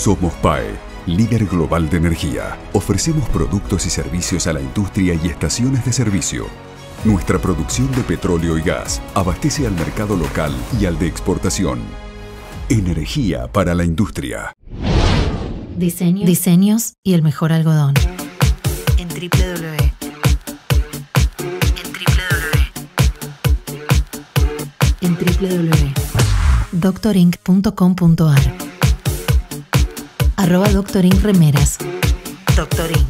Somos PAE, líder global de energía. Ofrecemos productos y servicios a la industria y estaciones de servicio. Nuestra producción de petróleo y gas abastece al mercado local y al de exportación. Energía para la industria. Diseños y el mejor algodón. En www. En www.doctorinc.com.ar. @Doctorinc Remeras. Doctorinc.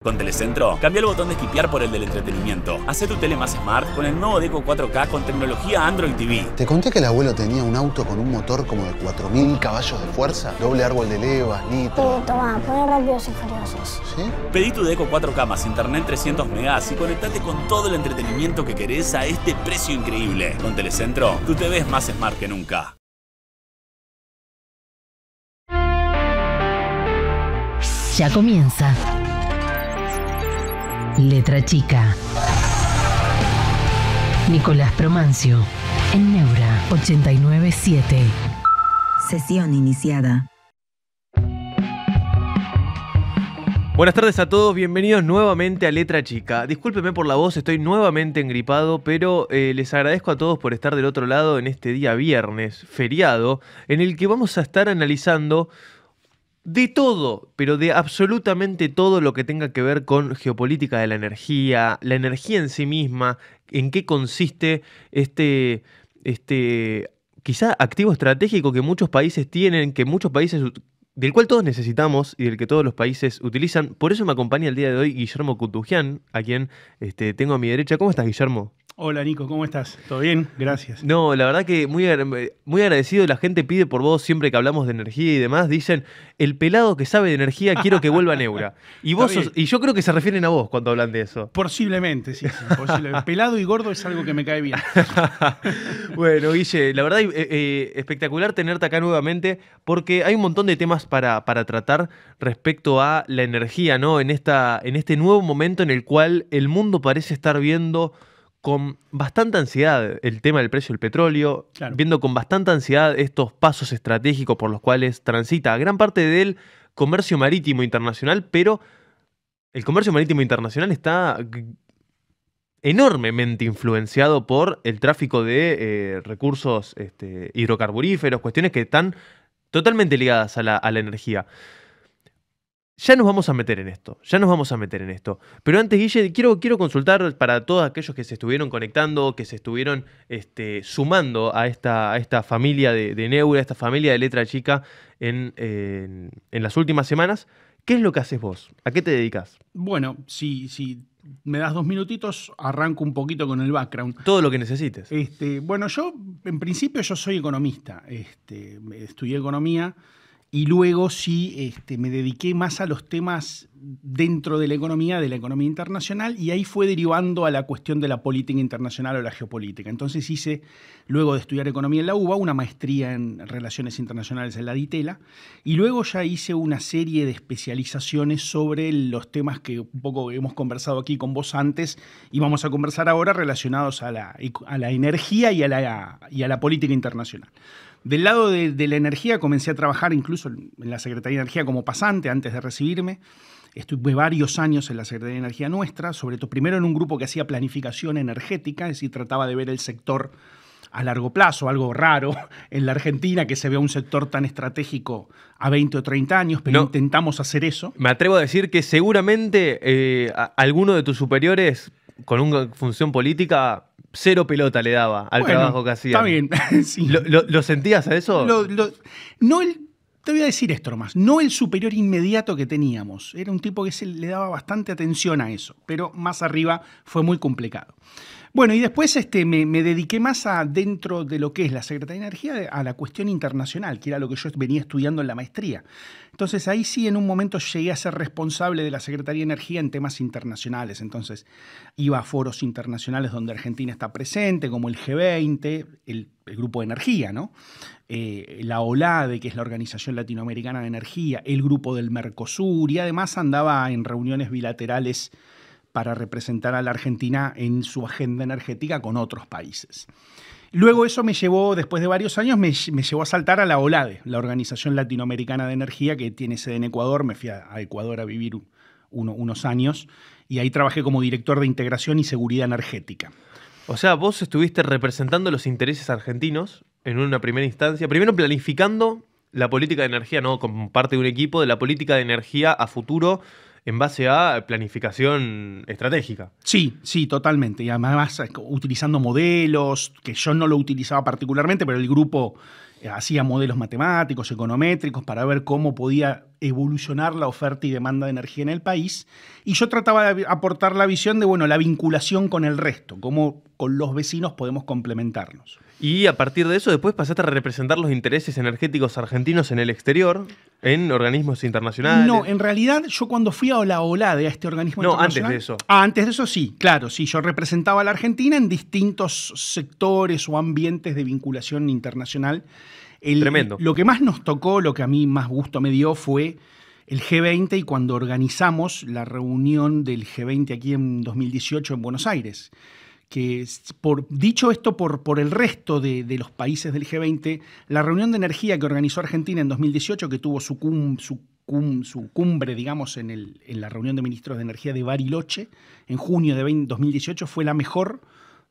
Con Telecentro, cambia el botón de skipear por el del entretenimiento. Hacé tu tele más smart con el nuevo Deco 4K con tecnología Android TV. Te conté que el abuelo tenía un auto con un motor como de 4000 caballos de fuerza, doble árbol de levas, nitro. Toma, poné Rápidos y Furiosos. ¿Sí? Pedí tu Deco 4K más internet 300 megas y conectate con todo el entretenimiento que querés a este precio increíble. Con Telecentro, tu TV es más smart que nunca. Ya comienza. Letra Chica. Nicolás Promancio en Neura 897. Sesión iniciada. Buenas tardes a todos, bienvenidos nuevamente a Letra Chica. Discúlpenme por la voz, estoy nuevamente engripado, pero les agradezco a todos por estar del otro lado en este día viernes, feriado, en el que vamos a estar analizando de todo, pero de absolutamente todo lo que tenga que ver con geopolítica de la energía en sí misma, en qué consiste este quizá activo estratégico que muchos países tienen, del cual todos necesitamos y del que todos los países utilizan. Por eso me acompaña el día de hoy Guillermo Kutugian, a quien tengo a mi derecha. ¿Cómo estás, Guillermo? Hola, Nico, ¿cómo estás? ¿Todo bien? Gracias. No, la verdad que muy agradecido. La gente pide por vos siempre que hablamos de energía y demás. Dicen, el pelado que sabe de energía, quiero que vuelva a Neura. Y yo creo que se refieren a vos cuando hablan de eso. Posiblemente, sí. Posiblemente. Pelado y gordo es algo que me cae bien. Bueno, Guille, la verdad espectacular tenerte acá nuevamente porque hay un montón de temas para tratar respecto a la energía, ¿no? En este nuevo momento en el cual el mundo parece estar viendo con bastante ansiedad el tema del precio del petróleo, claro, viendo con bastante ansiedad estos pasos estratégicos por los cuales transita gran parte del comercio marítimo internacional, pero el comercio marítimo internacional está enormemente influenciado por el tráfico de recursos hidrocarburíferos, cuestiones que están totalmente ligadas a la energía. Ya nos vamos a meter en esto, Pero antes, Guille, quiero consultar para todos aquellos que se estuvieron conectando, que se estuvieron sumando a esta familia de Neura, esta familia de Letra Chica en las últimas semanas. ¿Qué es lo que haces vos? ¿A qué te dedicas? Bueno, si me das 2 minutitos, arranco un poquito con el background. Todo lo que necesites. Bueno, en principio yo soy economista. Estudié economía. Y luego sí me dediqué más a los temas dentro de la economía internacional, y ahí fue derivando a la cuestión de la política internacional o la geopolítica. Entonces hice, luego de estudiar economía en la UBA, una maestría en relaciones internacionales en la DITELA, y luego ya hice una serie de especializaciones sobre los temas que un poco hemos conversado aquí con vos antes y vamos a conversar ahora, relacionados a la energía y a la política internacional. Del lado de la energía comencé a trabajar incluso en la Secretaría de Energía como pasante antes de recibirme. Estuve varios años en la Secretaría de Energía nuestra, sobre todo primero en un grupo que hacía planificación energética, es decir, trataba de ver el sector a largo plazo, algo raro en la Argentina, que se vea un sector tan estratégico a 20 o 30 años, pero intentamos hacer eso. Me atrevo a decir que seguramente alguno de tus superiores con una función política cero pelota le daba al trabajo que hacía. Está bien. Sí. ¿Lo sentías a eso? Te voy a decir esto nomás. No el superior inmediato que teníamos. Era un tipo que le daba bastante atención a eso, pero más arriba fue muy complicado. Bueno, y después me dediqué más dentro de lo que es la Secretaría de Energía a la cuestión internacional, que era lo que yo venía estudiando en la maestría. Entonces ahí sí en un momento llegué a ser responsable de la Secretaría de Energía en temas internacionales. Entonces iba a foros internacionales donde Argentina está presente, como el G20, el Grupo de Energía, ¿no? La OLADE, que es la Organización Latinoamericana de Energía, el Grupo del Mercosur, y además andaba en reuniones bilaterales para representar a la Argentina en su agenda energética con otros países. Luego eso me llevó, después de varios años, me llevó a saltar a la OLADE, la Organización Latinoamericana de Energía, que tiene sede en Ecuador. Me fui a Ecuador a vivir unos años y ahí trabajé como director de integración y seguridad energética. O sea, vos estuviste representando los intereses argentinos en una primera instancia, primero planificando la política de energía, ¿no? Como parte de un equipo de la política de energía a futuro en base a planificación estratégica. Sí, totalmente. Y además utilizando modelos, que yo no lo utilizaba particularmente, pero el grupo hacía modelos matemáticos, econométricos, para ver cómo podía evolucionar la oferta y demanda de energía en el país. Y yo trataba de aportar la visión de, bueno, la vinculación con el resto, cómo con los vecinos podemos complementarnos. Y a partir de eso después pasaste a representar los intereses energéticos argentinos en el exterior, en organismos internacionales. No, en realidad yo cuando fui a la OLADE, a este organismo internacional... antes de eso. Antes de eso sí, claro, sí, yo representaba a la Argentina en distintos sectores o ambientes de vinculación internacional. Tremendo. Lo que más nos tocó, lo que a mí más gusto me dio fue el G20 y cuando organizamos la reunión del G20 aquí en 2018 en Buenos Aires. Que dicho esto por el resto de los países del G20, la reunión de energía que organizó Argentina en 2018, que tuvo su cumbre, digamos, en la reunión de ministros de energía de Bariloche, en junio de 2018, fue la mejor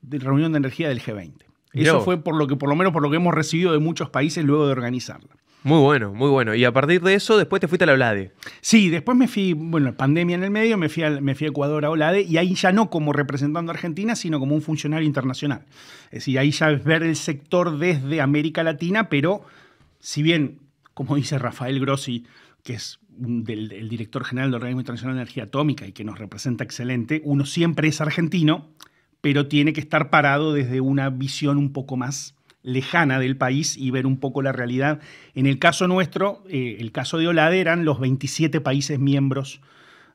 reunión de energía del G20. Eso fue por lo menos por lo que hemos recibido de muchos países luego de organizarla. Muy bueno, muy bueno. Y a partir de eso, después te fuiste a la OLADE. Sí, después me fui, bueno, pandemia en el medio, me fui a Ecuador a OLADE, y ahí ya no como representando a Argentina, sino como un funcionario internacional. Es decir, ahí ya es ver el sector desde América Latina, pero si bien, como dice Rafael Grossi, que es el director general del Organismo Internacional de Energía Atómica y que nos representa excelente, uno siempre es argentino, pero tiene que estar parado desde una visión un poco más lejana del país y ver un poco la realidad. En el caso nuestro, el caso de OLADE, eran los 27 países miembros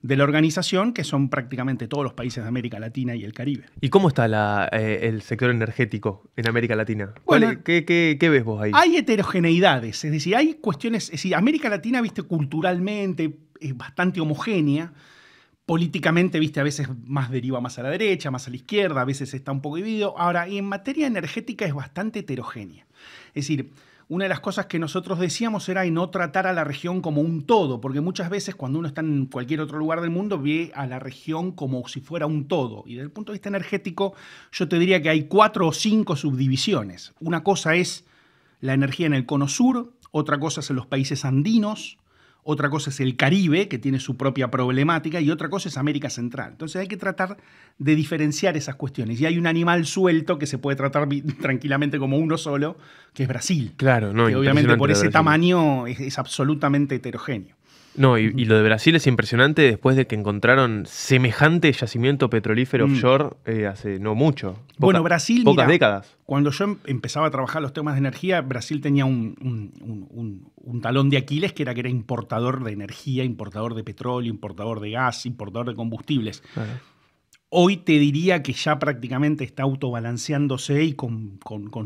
de la organización, que son prácticamente todos los países de América Latina y el Caribe. ¿Y cómo está el sector energético en América Latina? Bueno, ¿Qué ves vos ahí? Hay heterogeneidades, es decir, hay cuestiones, es decir, América Latina, viste, culturalmente es bastante homogénea. Políticamente, viste, a veces más deriva más a la derecha, más a la izquierda, a veces está un poco dividido. Ahora, en materia energética es bastante heterogénea. Es decir, una de las cosas que nosotros decíamos era no tratar a la región como un todo, porque muchas veces cuando uno está en cualquier otro lugar del mundo ve a la región como si fuera un todo. Y desde el punto de vista energético, yo te diría que hay 4 o 5 subdivisiones. Una cosa es la energía en el cono sur, otra cosa es en los países andinos, otra cosa es el Caribe, que tiene su propia problemática, y otra cosa es América Central. Entonces hay que tratar de diferenciar esas cuestiones. Y hay un animal suelto que se puede tratar tranquilamente como uno solo, que es Brasil. Claro, no, que obviamente por ese tamaño es absolutamente heterogéneo. No, y lo de Brasil es impresionante después de que encontraron semejante yacimiento petrolífero offshore hace no mucho. Brasil, pocas décadas. Cuando yo empezaba a trabajar los temas de energía, Brasil tenía un talón de Aquiles que era importador de energía, importador de petróleo, importador de gas, importador de combustibles. Hoy te diría que ya prácticamente está autobalanceándose y con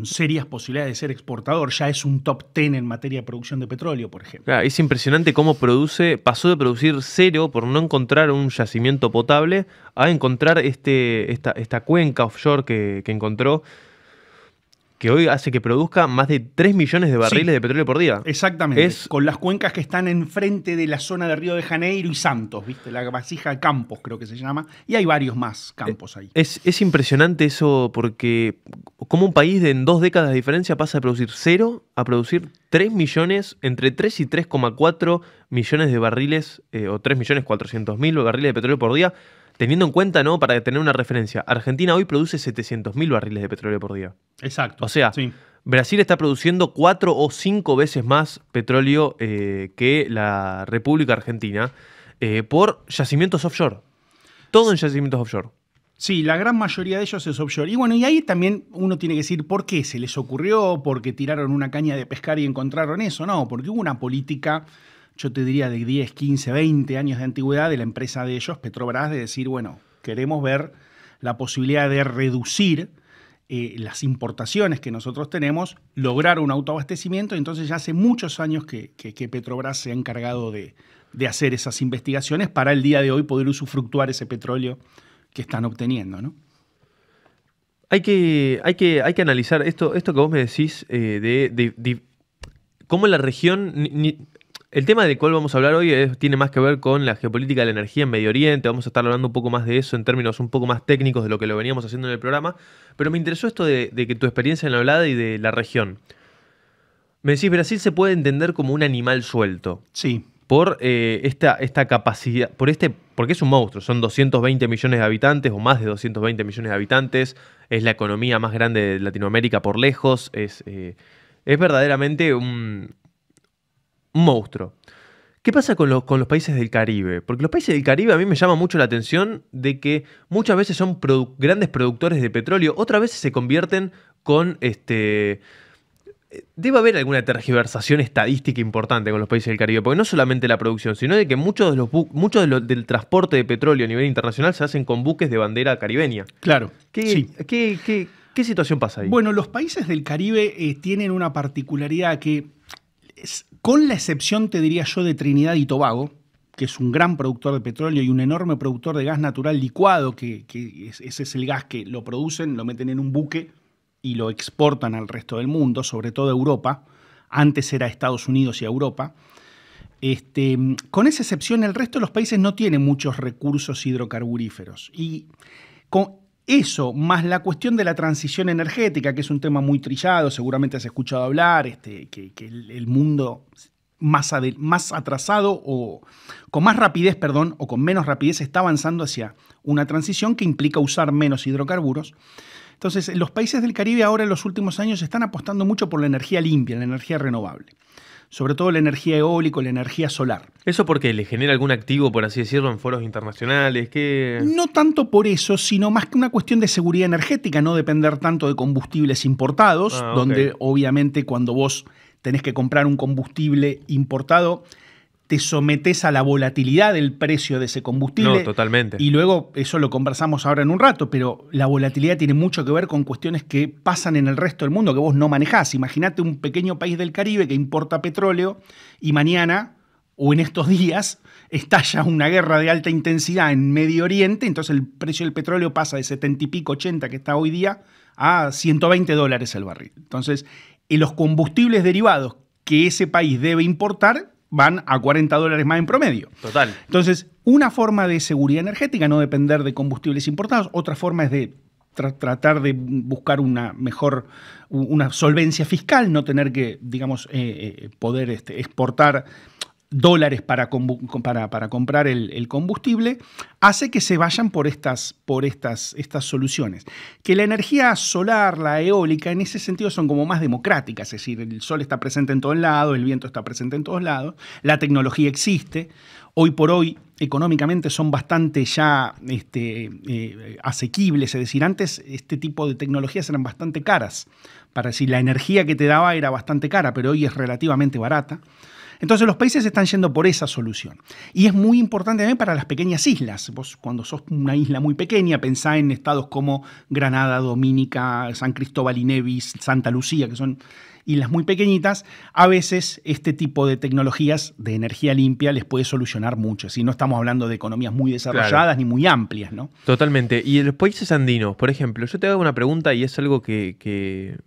serias posibilidades de ser exportador. Ya es un top 10 en materia de producción de petróleo, por ejemplo. Claro, es impresionante cómo pasó de producir 0 por no encontrar un yacimiento potable a encontrar esta cuenca offshore que encontró, que hoy hace que produzca más de 3 millones de barriles de petróleo por día. Exactamente, con las cuencas que están enfrente de la zona de Río de Janeiro y Santos, ¿viste? La vasija de Campos creo que se llama, y hay varios más campos ahí. Es impresionante eso porque como un país en 2 décadas de diferencia pasa de producir 0 a producir 3 millones, entre 3 y 3,4 millones de barriles, o 3.400.000 barriles de petróleo por día. Teniendo en cuenta, ¿no? Para tener una referencia, Argentina hoy produce 700.000 barriles de petróleo por día. Exacto. O sea, sí. Brasil está produciendo 4 o 5 veces más petróleo que la República Argentina por yacimientos offshore. Todo en yacimientos offshore. Sí, la gran mayoría de ellos es offshore. Y bueno, y ahí también uno tiene que decir por qué se les ocurrió, porque tiraron una caña de pescar y encontraron eso. No, porque hubo una política, yo te diría de 10, 15, 20 años de antigüedad de la empresa de ellos, Petrobras, de decir, bueno, queremos ver la posibilidad de reducir las importaciones que nosotros tenemos, lograr un autoabastecimiento. Entonces ya hace muchos años que Petrobras se ha encargado de hacer esas investigaciones para el día de hoy poder usufructuar ese petróleo que están obteniendo, ¿no? Hay que analizar esto que vos me decís de cómo la región... El tema del cual vamos a hablar hoy tiene más que ver con la geopolítica de la energía en Medio Oriente. Vamos a estar hablando un poco más de eso en términos un poco más técnicos de lo que lo veníamos haciendo en el programa. Pero me interesó esto de que tu experiencia en la OLADE y de la región. Me decís, Brasil se puede entender como un animal suelto. Sí. Por esta capacidad, porque es un monstruo, son 220 millones de habitantes o más de 220 millones de habitantes, es la economía más grande de Latinoamérica por lejos, Es verdaderamente un monstruo. ¿Qué pasa con los países del Caribe? Porque los países del Caribe a mí me llama mucho la atención de que muchas veces son grandes productores de petróleo, otras veces se convierten con debe haber alguna tergiversación estadística importante con los países del Caribe, porque no solamente la producción, sino de que muchos del transporte de petróleo a nivel internacional se hacen con buques de bandera caribeña. Claro. ¿Qué situación pasa ahí? Bueno, los países del Caribe tienen una particularidad que, con la excepción, te diría yo, de Trinidad y Tobago, que es un gran productor de petróleo y un enorme productor de gas natural licuado, ese es el gas que lo producen, lo meten en un buque y lo exportan al resto del mundo, sobre todo a Europa. Antes era Estados Unidos y Europa. Con esa excepción, el resto de los países no tienen muchos recursos hidrocarburíferos. Y con eso, más la cuestión de la transición energética, que es un tema muy trillado, seguramente has escuchado hablar, que el mundo más atrasado o con más rapidez, perdón, o con menos rapidez está avanzando hacia una transición que implica usar menos hidrocarburos. Entonces, los países del Caribe ahora en los últimos años están apostando mucho por la energía limpia, la energía renovable. Sobre todo la energía eólica, la energía solar. ¿Eso porque le genera algún activo, por así decirlo, en foros internacionales? No tanto por eso, sino más que una cuestión de seguridad energética, no depender tanto de combustibles importados, donde obviamente cuando vos tenés que comprar un combustible importado, te sometés a la volatilidad del precio de ese combustible. No, totalmente. Y luego, eso lo conversamos ahora en un rato, pero la volatilidad tiene mucho que ver con cuestiones que pasan en el resto del mundo, que vos no manejás. Imagínate un pequeño país del Caribe que importa petróleo y mañana, o en estos días, estalla una guerra de alta intensidad en Medio Oriente, entonces el precio del petróleo pasa de 70 y pico, 80 que está hoy día, a $120 el barril. Entonces, los combustibles derivados que ese país debe importar van a $40 más en promedio. Total. Entonces, una forma de seguridad energética, no depender de combustibles importados. Otra forma es de tratar de buscar una solvencia fiscal, no tener que, digamos, poder exportar dólares para comprar el combustible, hace que se vayan por estas soluciones. Que la energía solar, la eólica, en ese sentido son como más democráticas, es decir, el sol está presente en todos lados, el viento está presente en todos lados, la tecnología existe. Hoy por hoy, económicamente, son bastante ya asequibles, es decir, antes este tipo de tecnologías eran bastante caras. Para decir, la energía que te daba era bastante cara, pero hoy es relativamente barata. Entonces los países están yendo por esa solución. Y es muy importante también para las pequeñas islas. Vos cuando sos una isla muy pequeña, pensá en estados como Granada, Dominica, San Cristóbal y Nevis, Santa Lucía, que son islas muy pequeñitas. A veces este tipo de tecnologías de energía limpia les puede solucionar mucho. Si no estamos hablando de economías muy desarrolladas ni muy amplias, ¿no? Totalmente. Y en los países andinos, por ejemplo, yo te hago una pregunta y es algo que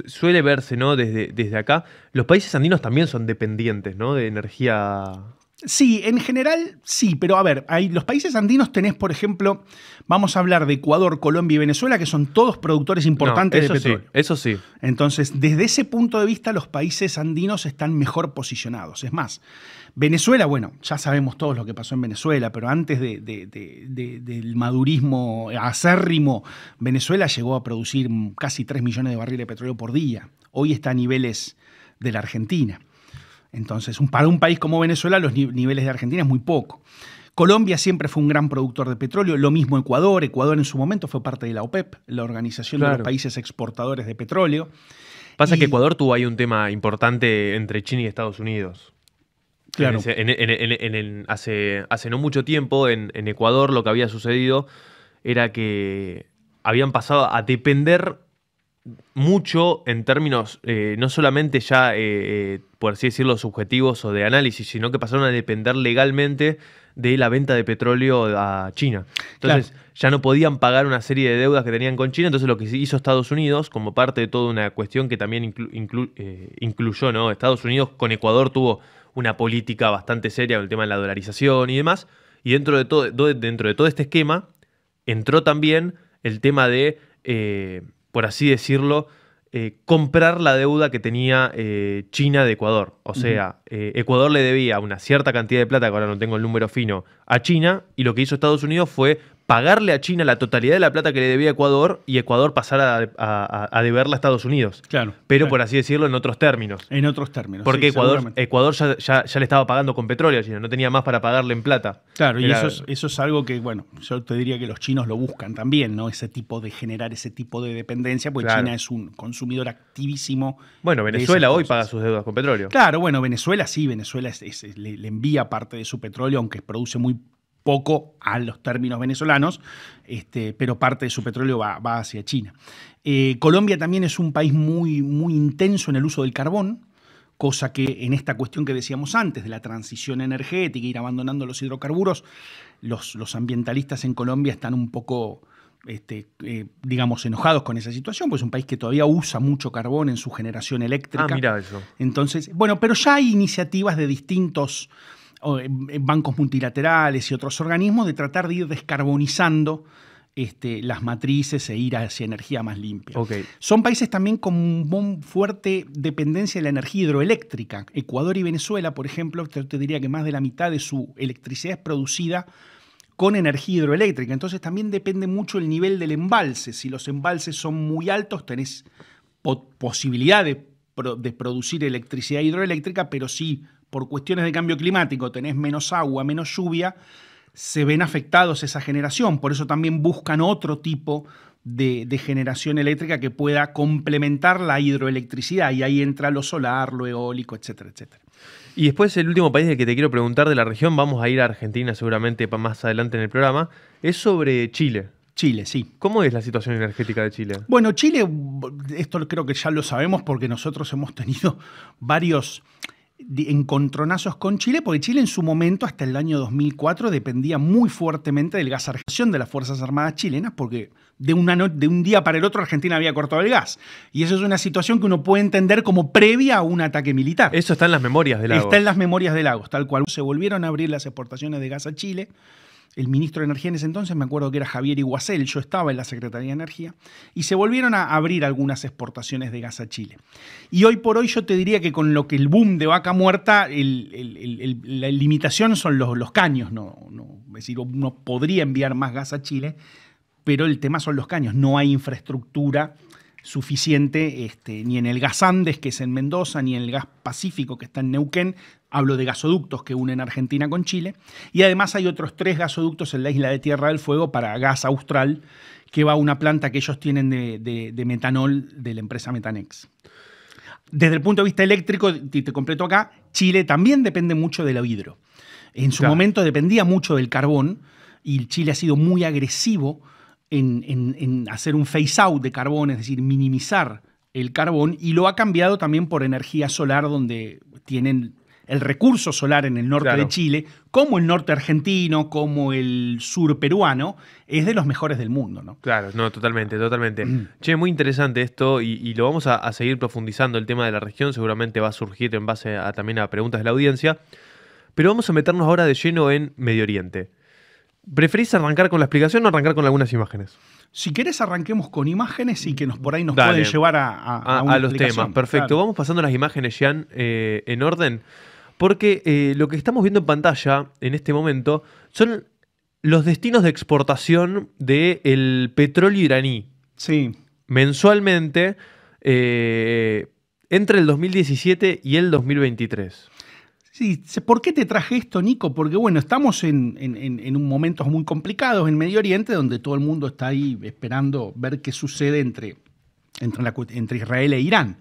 suele verse, ¿no? Desde acá. Los países andinos también son dependientes, ¿no? De energía. Sí, en general sí, pero a ver, los países andinos tenés, por ejemplo, vamos a hablar de Ecuador, Colombia y Venezuela, que son todos productores importantes de petróleo. Sí, eso sí. Entonces, desde ese punto de vista, los países andinos están mejor posicionados. Es más, Venezuela, bueno, ya sabemos todos lo que pasó en Venezuela, pero antes del madurismo acérrimo, Venezuela llegó a producir casi 3 millones de barriles de petróleo por día. Hoy está a niveles de la Argentina. Entonces, para un país como Venezuela, los niveles de Argentina es muy poco. Colombia siempre fue un gran productor de petróleo, lo mismo Ecuador. Ecuador en su momento fue parte de la OPEP, la Organización de los Países Exportadores de Petróleo. Pasa que Ecuador tuvo ahí un tema importante entre China y Estados Unidos. Claro. Hace no mucho tiempo en Ecuador lo que había sucedido era que habían pasado a depender mucho en términos no solamente ya, por así decirlo, subjetivos o de análisis, sino que pasaron a depender legalmente de la venta de petróleo a China. Entonces ya no podían pagar una serie de deudas que tenían con China, entonces lo que hizo Estados Unidos, como parte de toda una cuestión que también incluyó, ¿no? Estados Unidos con Ecuador tuvo una política bastante seria con el tema de la dolarización y demás, y dentro de todo este esquema entró también el tema de, por así decirlo, comprar la deuda que tenía China de Ecuador. O sea, Ecuador le debía una cierta cantidad de plata, que ahora no tengo el número fino, a China, y lo que hizo Estados Unidos fue pagarle a China la totalidad de la plata que le debía a Ecuador y Ecuador pasar a deberla a Estados Unidos. Claro. Pero claro. por así decirlo, en otros términos. En otros términos. Porque sí, Ecuador ya le estaba pagando con petróleo a China, no tenía más para pagarle en plata. Claro, y eso es algo que, bueno, yo te diría que los chinos lo buscan también, ¿no? Generar ese tipo de dependencia, porque claro. China es un consumidor activísimo. Bueno, Venezuela hoy paga sus deudas con petróleo. Claro, bueno, Venezuela sí, Venezuela le envía parte de su petróleo, aunque produce muy poco a los términos venezolanos, pero parte de su petróleo va hacia China. Colombia también es un país muy, muy intenso en el uso del carbón, cosa que en esta cuestión que decíamos antes de la transición energética, ir abandonando los hidrocarburos, los ambientalistas en Colombia están un poco, digamos, enojados con esa situación, pues es un país que todavía usa mucho carbón en su generación eléctrica. Ah, mira eso. Entonces, bueno, pero ya hay iniciativas de distintos bancos multilaterales y otros organismos de tratar de ir descarbonizando las matrices e ir hacia energía más limpia. Okay. Son países también con una fuerte dependencia de la energía hidroeléctrica. Ecuador y Venezuela, por ejemplo, te diría que más de la mitad de su electricidad es producida con energía hidroeléctrica. Entonces también depende mucho el nivel del embalse. Si los embalses son muy altos, tenés posibilidad de producir electricidad hidroeléctrica, pero si por cuestiones de cambio climático tenés menos agua, menos lluvia, se ven afectados esa generación. Por eso también buscan otro tipo de generación eléctrica que pueda complementar la hidroelectricidad. Y ahí entra lo solar, lo eólico, etcétera, etcétera. Y después el último país del que te quiero preguntar de la región, vamos a ir a Argentina seguramente más adelante en el programa, es sobre Chile. Chile, sí. ¿Cómo es la situación energética de Chile? Bueno, Chile, esto creo que ya lo sabemos porque nosotros hemos tenido varios encontronazos con Chile, porque Chile en su momento, hasta el año 2004, dependía muy fuertemente del gas argentino de las Fuerzas Armadas chilenas, porque de un día para el otro Argentina había cortado el gas. Y eso es una situación que uno puede entender como previa a un ataque militar. Eso está en las memorias de Lagos. Está en las memorias de Lagos, tal cual. Se volvieron a abrir las exportaciones de gas a Chile. El ministro de Energía en ese entonces, me acuerdo que era Javier Iguacel, yo estaba en la Secretaría de Energía, y se volvieron a abrir algunas exportaciones de gas a Chile. Y hoy por hoy yo te diría que con lo que el boom de Vaca Muerta, la limitación son los caños. Es decir, uno podría enviar más gas a Chile, pero el tema son los caños. No hay infraestructura suficiente ni en el gas Andes, que es en Mendoza, ni en el gas Pacífico, que está en Neuquén. Hablo de gasoductos que unen Argentina con Chile. Y además hay otros 3 gasoductos en la isla de Tierra del Fuego para gas austral, que va a una planta que ellos tienen de metanol de la empresa Metanex. Desde el punto de vista eléctrico, y te completo acá, Chile también depende mucho del hidro. En su momento dependía mucho del carbón, y Chile ha sido muy agresivo en hacer un phase-out de carbón, es decir, minimizar el carbón, y lo ha cambiado también por energía solar, donde tienen el recurso solar en el norte de Chile, como el norte argentino, como el sur peruano, es de los mejores del mundo, ¿no? Claro, no, totalmente. Che, muy interesante esto y lo vamos a seguir profundizando. El tema de la región seguramente va a surgir en base también a preguntas de la audiencia. Pero vamos a meternos ahora de lleno en Medio Oriente. ¿Preferís arrancar con la explicación o arrancar con algunas imágenes? Si querés, arranquemos con imágenes y que por ahí nos pueden llevar a los temas. Perfecto. Claro. Vamos pasando las imágenes, Jean, en orden. Porque lo que estamos viendo en pantalla en este momento son los destinos de exportación del petróleo iraní. Sí. Mensualmente entre el 2017 y el 2023. Sí, ¿por qué te traje esto, Nico? Porque bueno, estamos en un momentos muy complicados en Medio Oriente, donde todo el mundo está ahí esperando ver qué sucede entre Israel e Irán.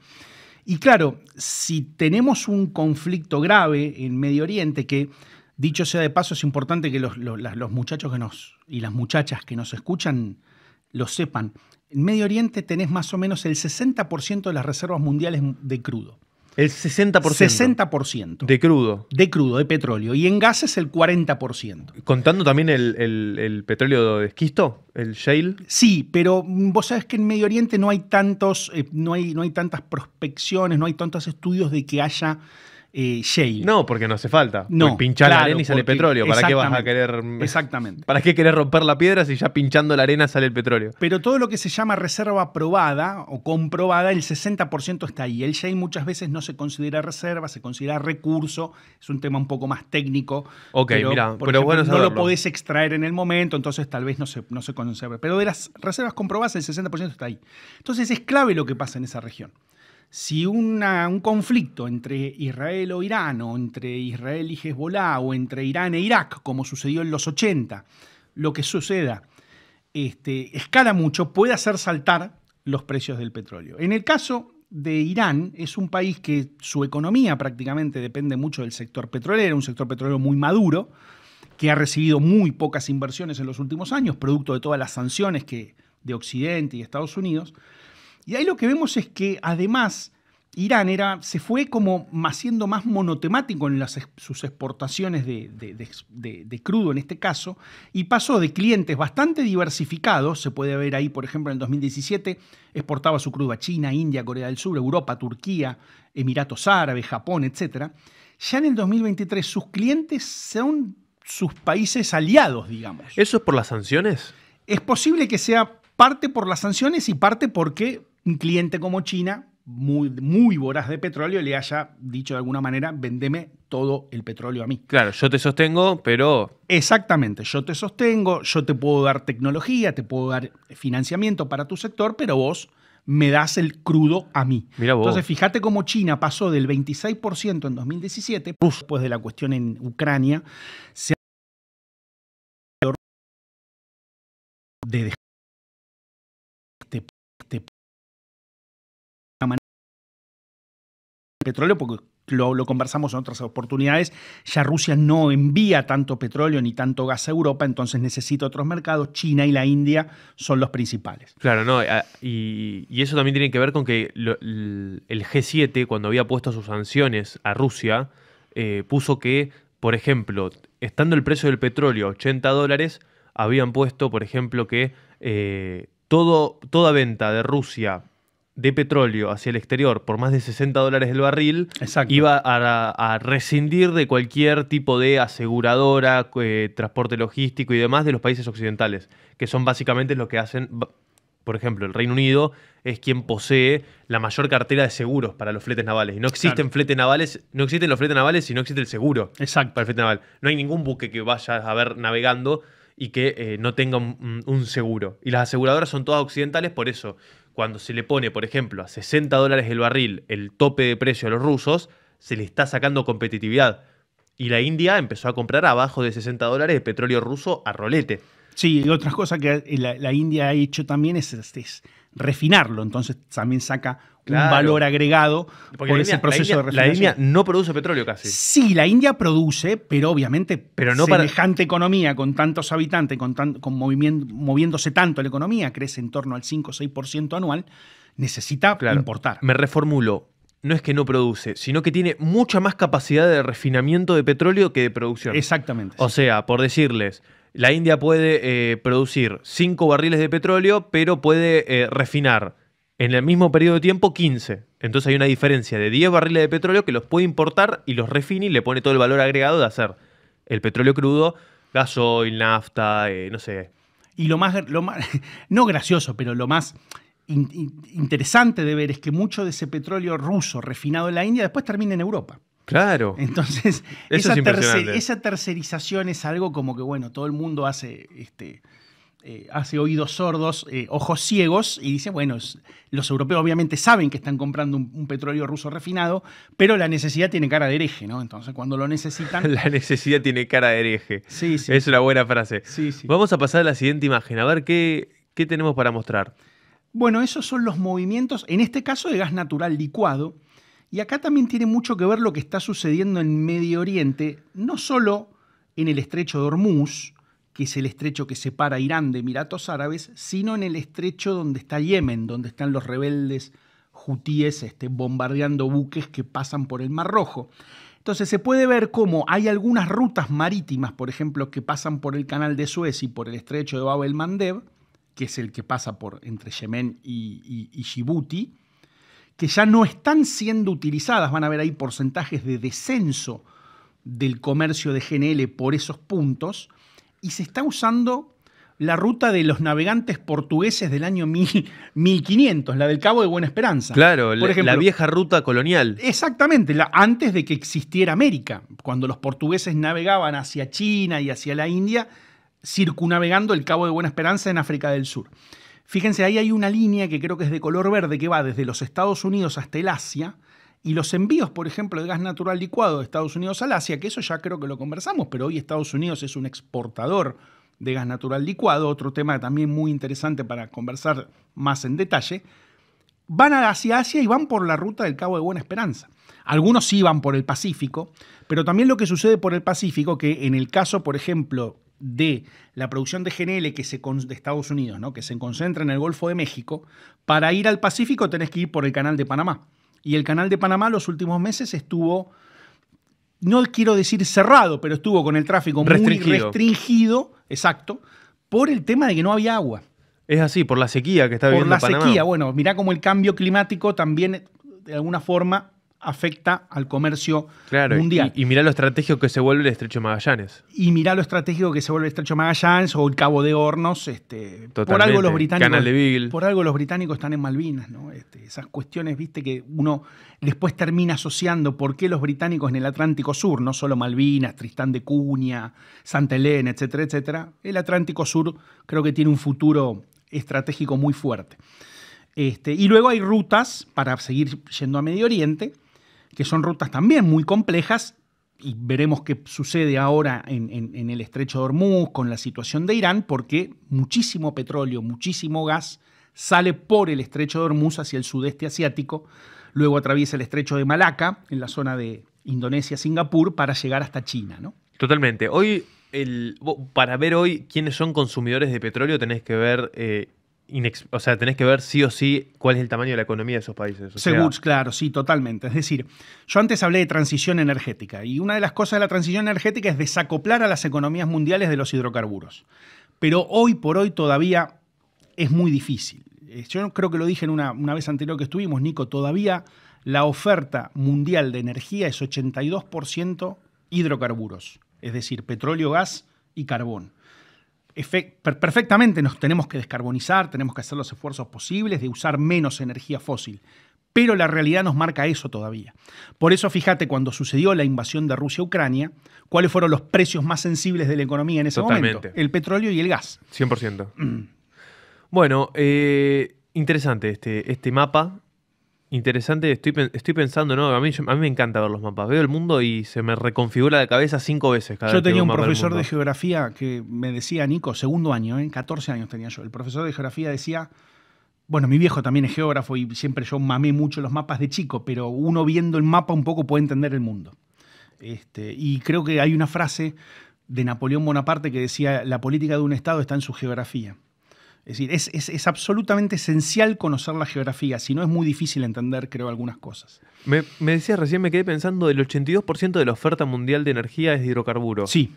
Y claro, si tenemos un conflicto grave en Medio Oriente, que dicho sea de paso, es importante que los muchachos y las muchachas que nos escuchan lo sepan. En Medio Oriente tenés más o menos el 60% de las reservas mundiales de crudo. El 60%. 60%. De crudo. De crudo, de petróleo. Y en gas es el 40%. ¿Contando también el petróleo de esquisto? ¿El shale? Sí, pero vos sabés que en Medio Oriente no hay tantas prospecciones, no hay tantos estudios de que haya shale. No, porque no hace falta. No, Pues pinchar la claro, arena y sale porque- petróleo. ¿Para qué vas a exactamente, querer...? Exactamente. ¿Para qué querés romper la piedra si ya pinchando la arena sale el petróleo? Pero todo lo que se llama reserva probada o comprobada, el 60% está ahí. El shale muchas veces no se considera reserva, se considera recurso. Es un tema un poco más técnico. Ok, mira, por pero ejemplo, bueno no saberlo. lo podés extraer en el momento, entonces tal vez no se conserve. Pero de las reservas comprobadas, el 60% está ahí. Entonces es clave lo que pasa en esa región. Si un conflicto entre Israel o Irán, o entre Israel y Hezbollah, o entre Irán e Irak, como sucedió en los 80, lo que suceda, escala mucho, puede hacer saltar los precios del petróleo. En el caso de Irán, es un país que su economía prácticamente depende mucho del sector petrolero, un sector petrolero muy maduro, que ha recibido muy pocas inversiones en los últimos años, producto de todas las sanciones de Occidente y Estados Unidos. Y ahí lo que vemos es que además Irán se fue como siendo más monotemático en sus exportaciones de crudo en este caso, y pasó de clientes bastante diversificados. Se puede ver ahí, por ejemplo, en el 2017 exportaba su crudo a China, India, Corea del Sur, Europa, Turquía, Emiratos Árabes, Japón, etc. Ya en el 2023 sus clientes son sus países aliados, digamos. ¿Eso es por las sanciones? Es posible que sea parte por las sanciones y parte porque un cliente como China, muy, muy voraz de petróleo, le haya dicho de alguna manera, vendeme todo el petróleo a mí. Claro, yo te sostengo, pero... Exactamente, yo te sostengo, yo te puedo dar tecnología, te puedo dar financiamiento para tu sector, pero vos me das el crudo a mí. Mira vos. Entonces, fíjate cómo China pasó del 26% en 2017, después de la cuestión en Ucrania, se de dejar petróleo, porque lo conversamos en otras oportunidades, ya Rusia no envía tanto petróleo ni tanto gas a Europa, entonces necesita otros mercados. China y la India son los principales. Claro, no, y eso también tiene que ver con que el G7, cuando había puesto sus sanciones a Rusia, puso que, por ejemplo, estando el precio del petróleo a $80, habían puesto, por ejemplo, que toda venta de Rusia de petróleo hacia el exterior por más de $60 el barril, Exacto. iba a rescindir de cualquier tipo de aseguradora, transporte logístico y demás de los países occidentales, que son básicamente los que hacen, por ejemplo, el Reino Unido es quien posee la mayor cartera de seguros para los fletes navales. Y no existen fletes navales, no existen los fletes navales si no existe el seguro. Exacto. Para el flete naval. No hay ningún buque que vaya a ver navegando y que no tenga un seguro. Y las aseguradoras son todas occidentales, por eso cuando se le pone, por ejemplo, a $60 el barril el tope de precio a los rusos, se le está sacando competitividad. Y la India empezó a comprar abajo de $60 de petróleo ruso a rolete. Sí, y otra cosa que la India ha hecho también es refinarlo, entonces también saca Claro. un valor agregado Porque por ese proceso de refinación. la India no produce petróleo casi. Sí, la India produce, pero obviamente Pero no para- semejante economía con tantos habitantes, con moviéndose tanto la economía, crece en torno al 5 o 6% anual, necesita importar. Me reformulo. No es que no produce, sino que tiene mucha más capacidad de refinamiento de petróleo que de producción. Exactamente. O sea, por decirles, la India puede producir 5 barriles de petróleo, pero puede refinar en el mismo periodo de tiempo 15. Entonces hay una diferencia de 10 barriles de petróleo que los puede importar y los refina y le pone todo el valor agregado de hacer el petróleo crudo, gasoil, nafta, no sé. Y lo más no gracioso, pero lo más interesante de ver es que mucho de ese petróleo ruso refinado en la India después termina en Europa. Claro. Entonces, Eso es impresionante. esa tercerización es algo como que, bueno, todo el mundo hace oídos sordos, ojos ciegos, y dice, bueno, los europeos obviamente saben que están comprando un petróleo ruso refinado, pero la necesidad tiene cara de hereje, ¿no? Entonces, cuando lo necesitan... La necesidad tiene cara de hereje. Sí, sí. Es una buena frase. Sí, sí. Vamos a pasar a la siguiente imagen, a ver qué tenemos para mostrar. Bueno, esos son los movimientos, en este caso de gas natural licuado, y acá también tiene mucho que ver lo que está sucediendo en Medio Oriente, no solo en el estrecho de Hormuz, que es el estrecho que separa Irán de Emiratos Árabes, sino en el estrecho donde está Yemen, donde están los rebeldes hutíes bombardeando buques que pasan por el Mar Rojo. Entonces se puede ver cómo hay algunas rutas marítimas, por ejemplo, que pasan por el Canal de Suez y por el estrecho de Bab el-Mandeb, que es el que pasa entre Yemen y Djibouti, que ya no están siendo utilizadas. Van a ver ahí porcentajes de descenso del comercio de GNL por esos puntos, y se está usando la ruta de los navegantes portugueses del año 1500, la del Cabo de Buena Esperanza. Claro, por ejemplo, la vieja ruta colonial. Exactamente, antes de que existiera América, cuando los portugueses navegaban hacia China y hacia la India, circunnavegando el Cabo de Buena Esperanza en África del Sur. Fíjense, ahí hay una línea que creo que es de color verde que va desde los Estados Unidos hasta el Asia, y los envíos, por ejemplo, de gas natural licuado de Estados Unidos al Asia, que eso ya creo que lo conversamos, pero hoy Estados Unidos es un exportador de gas natural licuado, otro tema también muy interesante para conversar más en detalle, van hacia Asia y van por la ruta del Cabo de Buena Esperanza. Algunos sí van por el Pacífico, pero también lo que sucede por el Pacífico, que en el caso, por ejemplo, de la producción de GNL de Estados Unidos, ¿no?, que se concentra en el Golfo de México, para ir al Pacífico tenés que ir por el Canal de Panamá. Y el Canal de Panamá los últimos meses estuvo, no quiero decir cerrado, pero estuvo con el tráfico muy restringido, exacto, por el tema de que no había agua. Es así, por la sequía que está viviendo Panamá. Por la sequía, bueno, mirá cómo el cambio climático también, de alguna forma, afecta al comercio mundial. Y mirá lo estratégico que se vuelve el Estrecho de Magallanes. Y mirá lo estratégico que se vuelve el Estrecho de Magallanes o el Cabo de Hornos. Por algo los británicos, Canal de Beagle. Por algo los británicos están en Malvinas, ¿no? Esas cuestiones, viste, que uno después termina asociando por qué los británicos en el Atlántico Sur, no solo Malvinas, Tristán de Cunha, Santa Elena, etcétera, etcétera. El Atlántico Sur creo que tiene un futuro estratégico muy fuerte. Y luego hay rutas para seguir yendo a Medio Oriente, que son rutas también muy complejas, y veremos qué sucede ahora en el Estrecho de Hormuz con la situación de Irán, porque muchísimo petróleo, muchísimo gas sale por el Estrecho de Hormuz hacia el sudeste asiático, luego atraviesa el Estrecho de Malaca, en la zona de Indonesia, Singapur, para llegar hasta China, ¿no? Totalmente. Hoy, para ver hoy quiénes son consumidores de petróleo, tenés que ver... tenés que ver sí o sí cuál es el tamaño de la economía de esos países. Seguro, claro, sí, totalmente. Es decir, yo antes hablé de transición energética, y una de las cosas de la transición energética es desacoplar a las economías mundiales de los hidrocarburos. Pero hoy por hoy todavía es muy difícil. Yo creo que lo dije en una vez anterior que estuvimos, Nico, todavía la oferta mundial de energía es 82% hidrocarburos, es decir, petróleo, gas y carbón. Perfectamente nos tenemos que descarbonizar, tenemos que hacer los esfuerzos posibles de usar menos energía fósil, pero la realidad nos marca eso todavía. Por eso, fíjate, cuando sucedió la invasión de Rusia a Ucrania, ¿cuáles fueron los precios más sensibles de la economía en ese momento? El petróleo y el gas. 100%. Bueno, interesante este mapa. Interesante, estoy pensando, ¿no? A mí me encanta ver los mapas. Veo el mundo y se me reconfigura la cabeza 5 veces cada vez. Yo tenía un profesor de geografía que me decía, Nico, segundo año, 14 años tenía yo. El profesor de geografía decía, bueno, mi viejo también es geógrafo y siempre yo mamé mucho los mapas de chico, pero uno viendo el mapa un poco puede entender el mundo. Y creo que hay una frase de Napoleón Bonaparte que decía, la política de un Estado está en su geografía. Es decir, es absolutamente esencial conocer la geografía, si no es muy difícil entender, creo, algunas cosas. Me decías recién, me quedé pensando, el 82% de la oferta mundial de energía es de hidrocarburos. Sí.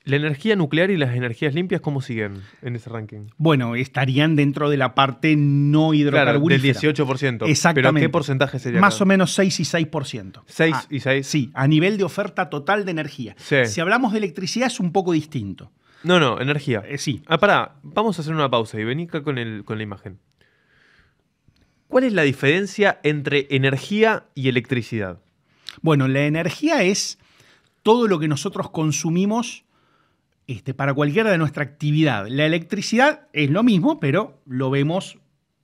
¿La energía nuclear y las energías limpias cómo siguen en ese ranking? Bueno, estarían dentro de la parte no hidrocarburífera. Claro, del 18%. Exactamente. ¿Pero qué porcentaje sería? Más o menos 6 y 6%. 6 y 6. Sí, a nivel de oferta total de energía. Sí. Si hablamos de electricidad es un poco distinto. No, energía. Sí. Pará, vamos a hacer una pausa y vení acá con la imagen. ¿Cuál es la diferencia entre energía y electricidad? Bueno, la energía es todo lo que nosotros consumimos para cualquiera de nuestra actividad. La electricidad es lo mismo, pero lo vemos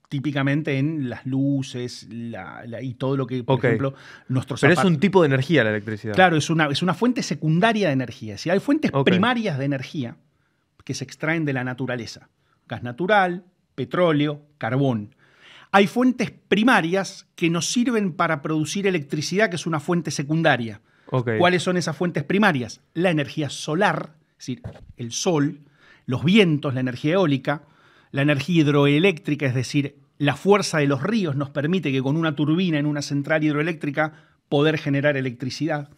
típicamente en las luces y todo lo que, por ejemplo, nuestros zapatos. Pero es un tipo de energía la electricidad. Claro, es una fuente secundaria de energía. Si hay fuentes primarias de energía que se extraen de la naturaleza. Gas natural, petróleo, carbón. Hay fuentes primarias que nos sirven para producir electricidad, que es una fuente secundaria. ¿Cuáles son esas fuentes primarias? La energía solar, es decir, el sol, los vientos, la energía eólica, la energía hidroeléctrica, es decir, la fuerza de los ríos nos permite que con una turbina en una central hidroeléctrica poder generar electricidad.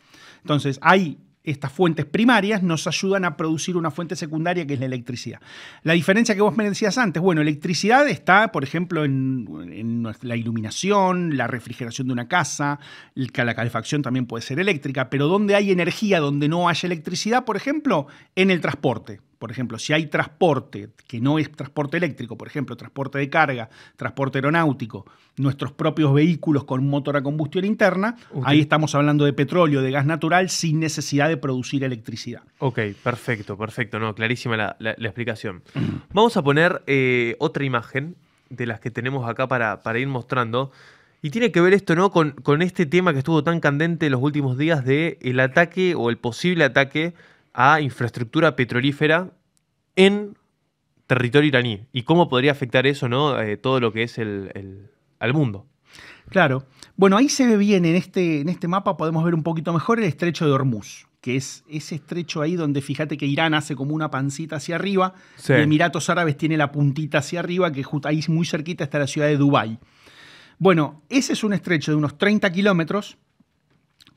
Entonces, hay estas fuentes primarias nos ayudan a producir una fuente secundaria que es la electricidad. La diferencia que vos me decías antes, bueno, electricidad está, por ejemplo, en la iluminación, la refrigeración de una casa, la calefacción también puede ser eléctrica, pero donde hay energía, donde no haya electricidad, por ejemplo, en el transporte. Por ejemplo, si hay transporte que no es transporte eléctrico, por ejemplo, transporte de carga, transporte aeronáutico, nuestros propios vehículos con un motor a combustión interna, ahí estamos hablando de petróleo, de gas natural, sin necesidad de producir electricidad. Ok, perfecto. No, clarísima la explicación. Vamos a poner otra imagen de las que tenemos acá para ir mostrando. Y tiene que ver esto, ¿no? Con este tema que estuvo tan candente en los últimos días de el ataque o el posible ataque a infraestructura petrolífera en territorio iraní y cómo podría afectar eso, ¿no? Todo lo que es al mundo. Claro. Bueno, ahí se ve bien, en este mapa podemos ver un poquito mejor el estrecho de Hormuz, que es ese estrecho ahí donde fíjate que Irán hace como una pancita hacia arriba, sí, y Emiratos Árabes tiene la puntita hacia arriba, que justo ahí muy cerquita está la ciudad de Dubái. Bueno, ese es un estrecho de unos 30 kilómetros,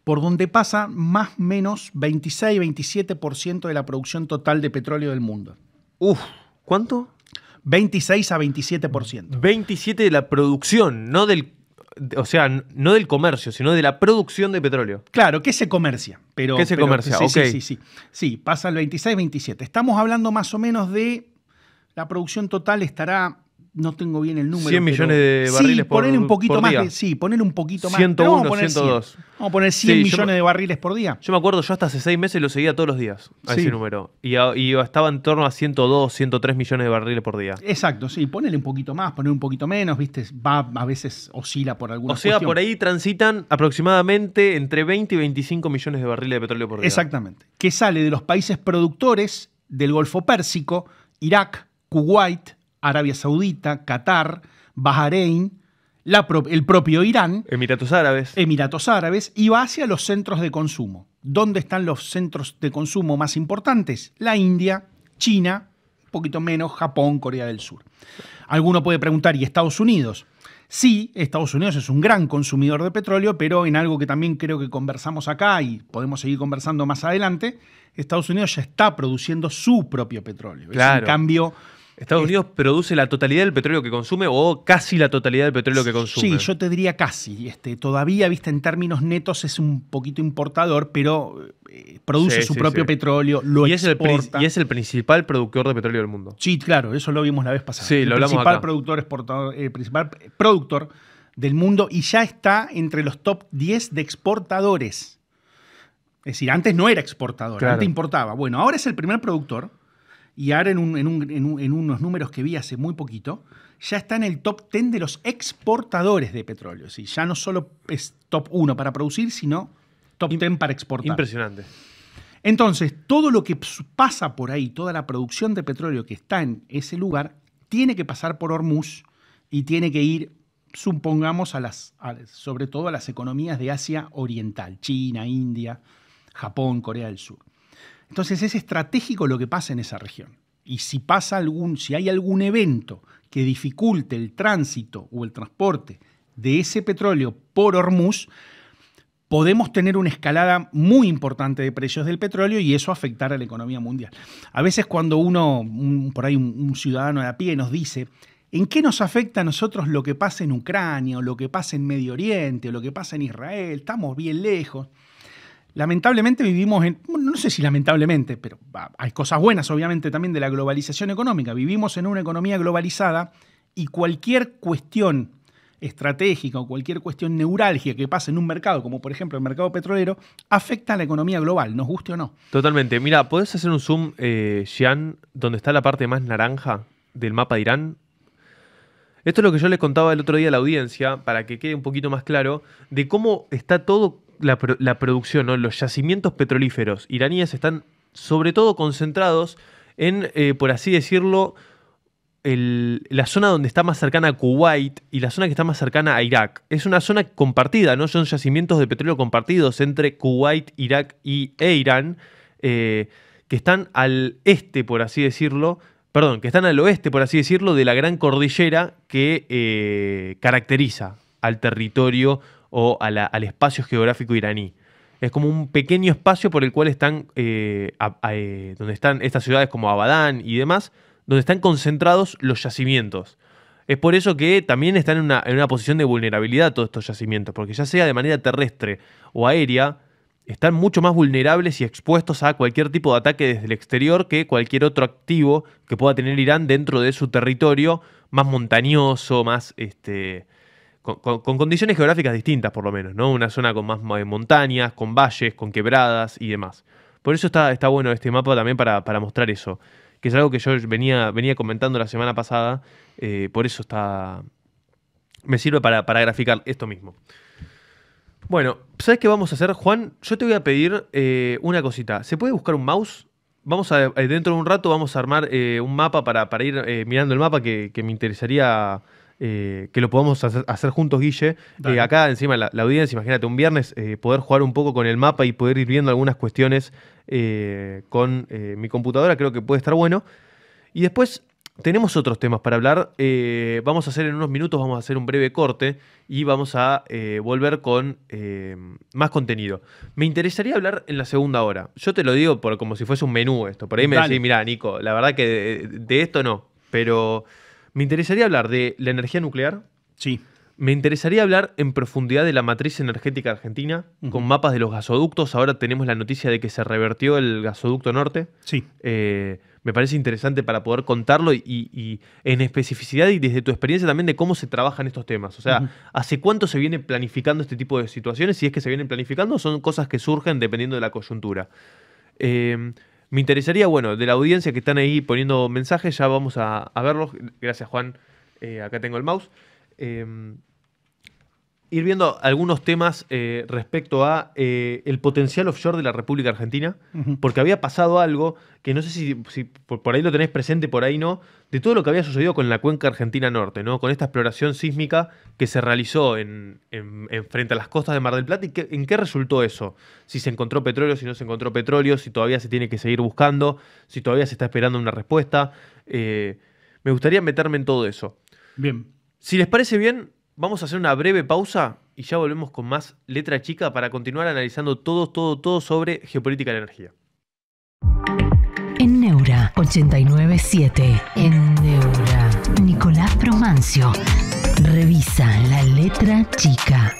por donde pasa más o menos 26-27% de la producción total de petróleo del mundo. Uf, ¿cuánto? 26 a 27%. 27 de la producción, no del comercio, sino de la producción de petróleo. Claro, que se comercia. ¿Qué se comercia? Sí, sí, pasa el 26-27. Estamos hablando más o menos de la producción total estará... No tengo bien el número. 100 millones de barriles por día. Sí, ponele un poquito más. Sí, ponele un poquito más. 101, 102. Vamos a poner 100 millones de barriles por día. Yo me acuerdo, yo hasta hace 6 meses lo seguía todos los días a ese número. Y estaba en torno a 102, 103 millones de barriles por día. Exacto, sí. Ponele un poquito más, ponele un poquito menos, ¿viste? A veces oscila por alguna cuestión. Por ahí transitan aproximadamente entre 20 y 25 millones de barriles de petróleo por día. Exactamente. Que sale de los países productores del Golfo Pérsico, Irak, Kuwait, Arabia Saudita, Qatar, Bahrein, el propio Irán, Emiratos Árabes, y va hacia los centros de consumo. ¿Dónde están los centros de consumo más importantes? La India, China, un poquito menos, Japón, Corea del Sur. Alguno puede preguntar, ¿y Estados Unidos? Sí, Estados Unidos es un gran consumidor de petróleo, pero en algo que también creo que conversamos acá y podemos seguir conversando más adelante, Estados Unidos ya está produciendo su propio petróleo. Claro. Es un cambio... Estados Unidos produce la totalidad del petróleo que consume o casi la totalidad del petróleo que consume. Sí, yo te diría casi. Todavía, viste, en términos netos es un poquito importador, pero produce su propio petróleo, lo exporta. Y es el principal productor de petróleo del mundo. Sí, claro, eso lo vimos la vez pasada. Sí, lo hablamos acá. El principal productor del mundo y ya está entre los top 10 de exportadores. Es decir, antes no era exportador, claro, antes importaba. Bueno, ahora es el primer productor. Y ahora en unos números que vi hace muy poquito, ya está en el top 10 de los exportadores de petróleo. ¿Sí? Ya no solo es top 1 para producir, sino top 10 para exportar. Impresionante. Entonces, todo lo que pasa por ahí, toda la producción de petróleo que está en ese lugar, tiene que pasar por Hormuz y tiene que ir, supongamos, sobre todo a las economías de Asia Oriental, China, India, Japón, Corea del Sur. Entonces es estratégico lo que pasa en esa región. Y si hay algún evento que dificulte el tránsito o el transporte de ese petróleo por Hormuz, podemos tener una escalada muy importante de precios del petróleo y eso afectar a la economía mundial. A veces cuando por ahí un ciudadano de a pie nos dice, ¿en qué nos afecta a nosotros lo que pasa en Ucrania o lo que pasa en Medio Oriente o lo que pasa en Israel? Estamos bien lejos. Lamentablemente vivimos no sé si lamentablemente, pero hay cosas buenas obviamente también de la globalización económica. Vivimos en una economía globalizada y cualquier cuestión estratégica o cualquier cuestión neurálgica que pase en un mercado, como por ejemplo el mercado petrolero, afecta a la economía global, nos guste o no. Totalmente. Mira, ¿podés hacer un zoom, Xian, donde está la parte más naranja del mapa de Irán? Esto es lo que yo les contaba el otro día a la audiencia, para que quede un poquito más claro, de cómo está todo la producción, ¿no? Los yacimientos petrolíferos iraníes están sobre todo concentrados en, por así decirlo, la zona donde está más cercana a Kuwait y la zona que está más cercana a Irak. Es una zona compartida, ¿no? Son yacimientos de petróleo compartidos entre Kuwait, Irak e Irán, que están al este, por así decirlo, que están al oeste, por así decirlo, de la gran cordillera que caracteriza al territorio o al espacio geográfico iraní. Es como un pequeño espacio por el cual están, donde están estas ciudades como Abadán y demás, donde están concentrados los yacimientos. Es por eso que también están en una posición de vulnerabilidad todos estos yacimientos, porque ya sea de manera terrestre o aérea, están mucho más vulnerables y expuestos a cualquier tipo de ataque desde el exterior que cualquier otro activo que pueda tener Irán dentro de su territorio más montañoso, más con condiciones geográficas distintas por lo menos, ¿no? Una zona con más montañas, con valles, con quebradas y demás. Por eso está bueno este mapa también para mostrar eso, que es algo que yo venía comentando la semana pasada, por eso me sirve para graficar esto mismo. Bueno, ¿sabes qué vamos a hacer, Juan? Yo te voy a pedir una cosita. ¿Se puede buscar un mouse? Dentro de un rato vamos a armar un mapa para ir mirando el mapa que me interesaría que lo podamos hacer juntos, Guille. Acá encima la audiencia, imagínate, un viernes poder jugar un poco con el mapa y poder ir viendo algunas cuestiones con mi computadora, creo que puede estar bueno. Y después tenemos otros temas para hablar. Vamos a hacer en unos minutos, vamos a hacer un breve corte y vamos a volver con más contenido. Me interesaría hablar en la segunda hora. Yo te lo digo como si fuese un menú esto. Por ahí me decís, mirá, Nico, la verdad que de esto no. Pero me interesaría hablar de la energía nuclear. Sí. Me interesaría hablar en profundidad de la matriz energética argentina, con mapas de los gasoductos. Ahora tenemos la noticia de que se revertió el gasoducto norte. Sí. Me parece interesante para poder contarlo y en especificidad y desde tu experiencia también de cómo se trabajan estos temas. O sea, ¿hace cuánto se viene planificando este tipo de situaciones? Si es que se vienen planificando, son cosas que surgen dependiendo de la coyuntura. Me interesaría, bueno, de la audiencia que están ahí poniendo mensajes, ya vamos a verlos. Gracias, Juan. Acá tengo el mouse. Ir viendo algunos temas respecto a el potencial offshore de la República Argentina, porque había pasado algo que no sé si por ahí lo tenés presente, por ahí no, de todo lo que había sucedido con la cuenca argentina norte, ¿no? Con esta exploración sísmica que se realizó frente a las costas de Mar del Plata. ¿Y en qué resultó eso? Si se encontró petróleo, si no se encontró petróleo, si todavía se tiene que seguir buscando, si todavía se está esperando una respuesta. Me gustaría meterme en todo eso. Bien. Si les parece bien, vamos a hacer una breve pausa y ya volvemos con más letra chica para continuar analizando todo sobre geopolítica de la energía. En Neura 89.7. En Neura. Nicolás Promancio. Revisa la letra chica.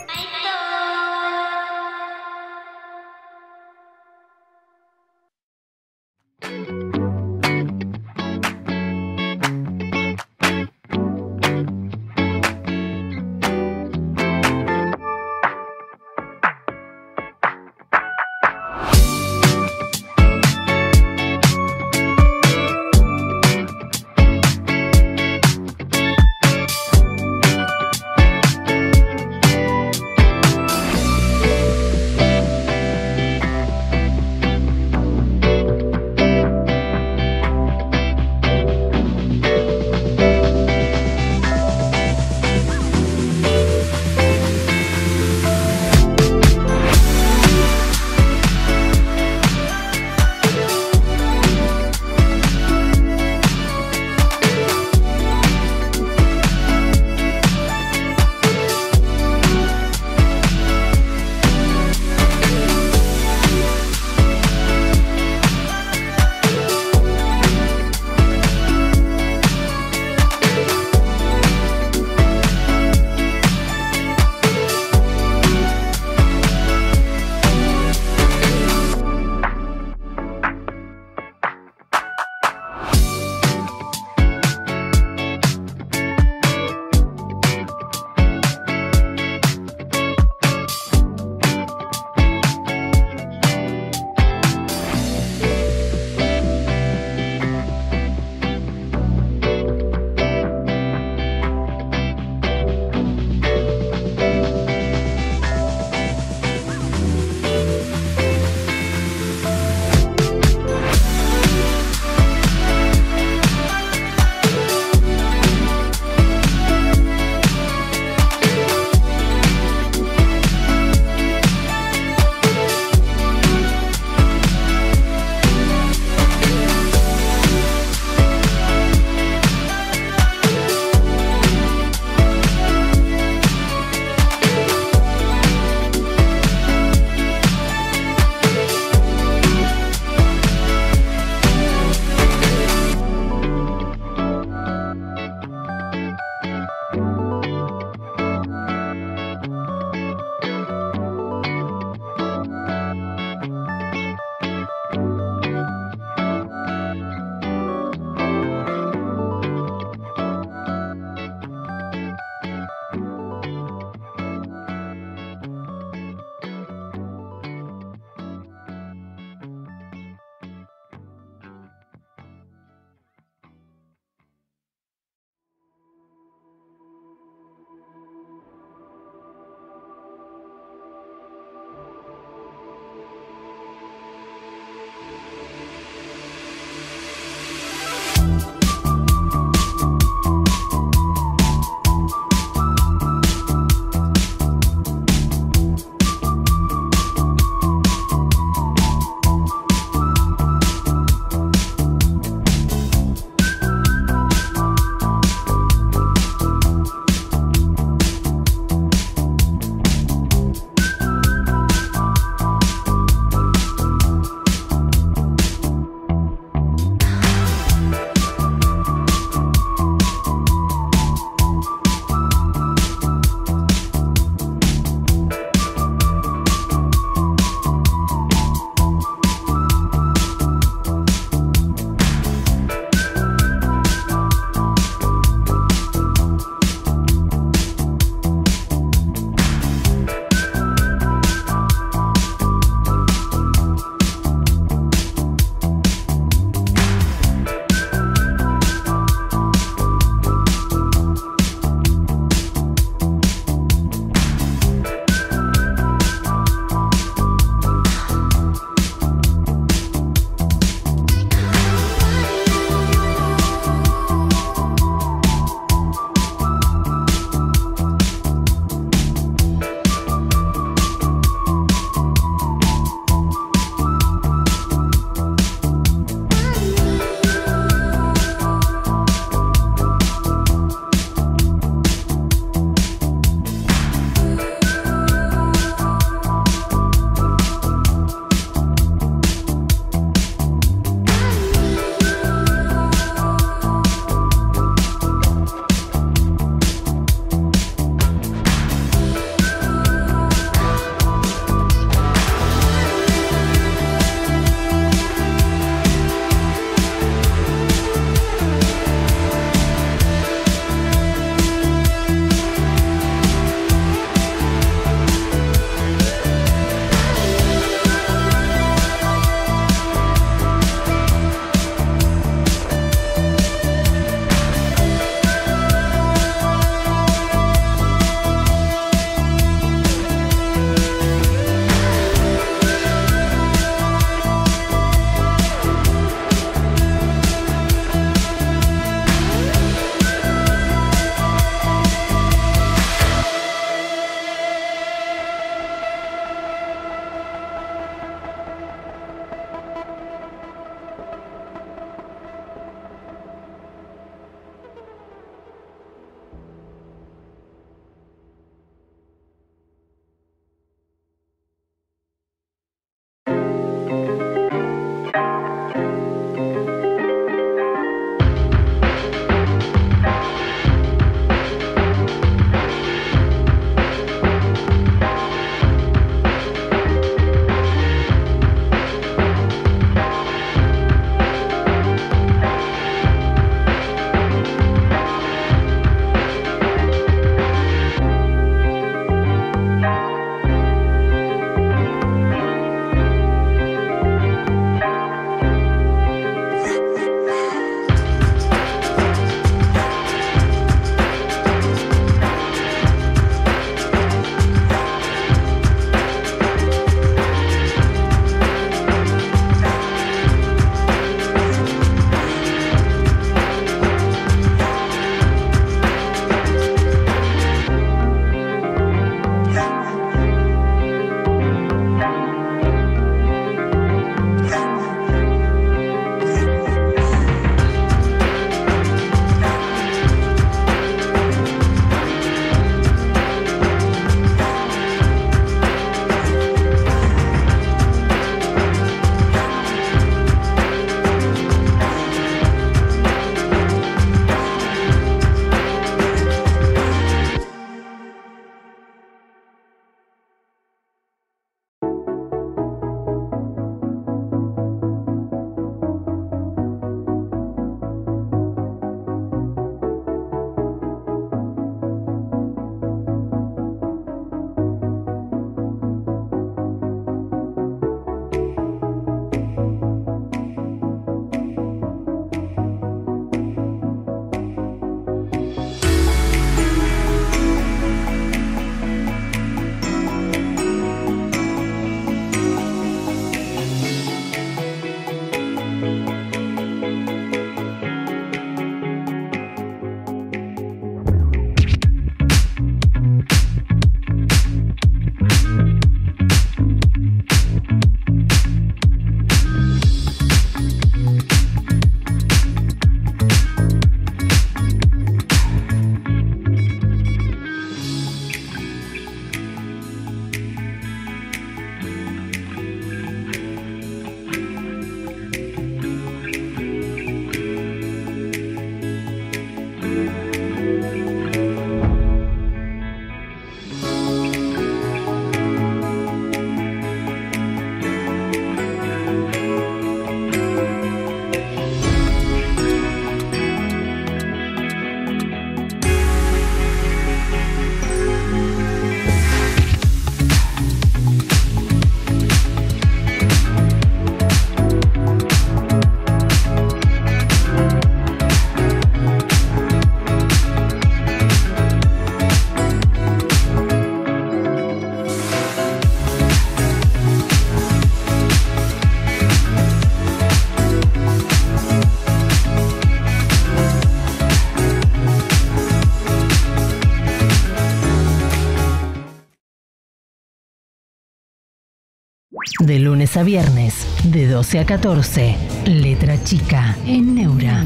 De lunes a viernes, de 12 a 14. Letra chica en Neura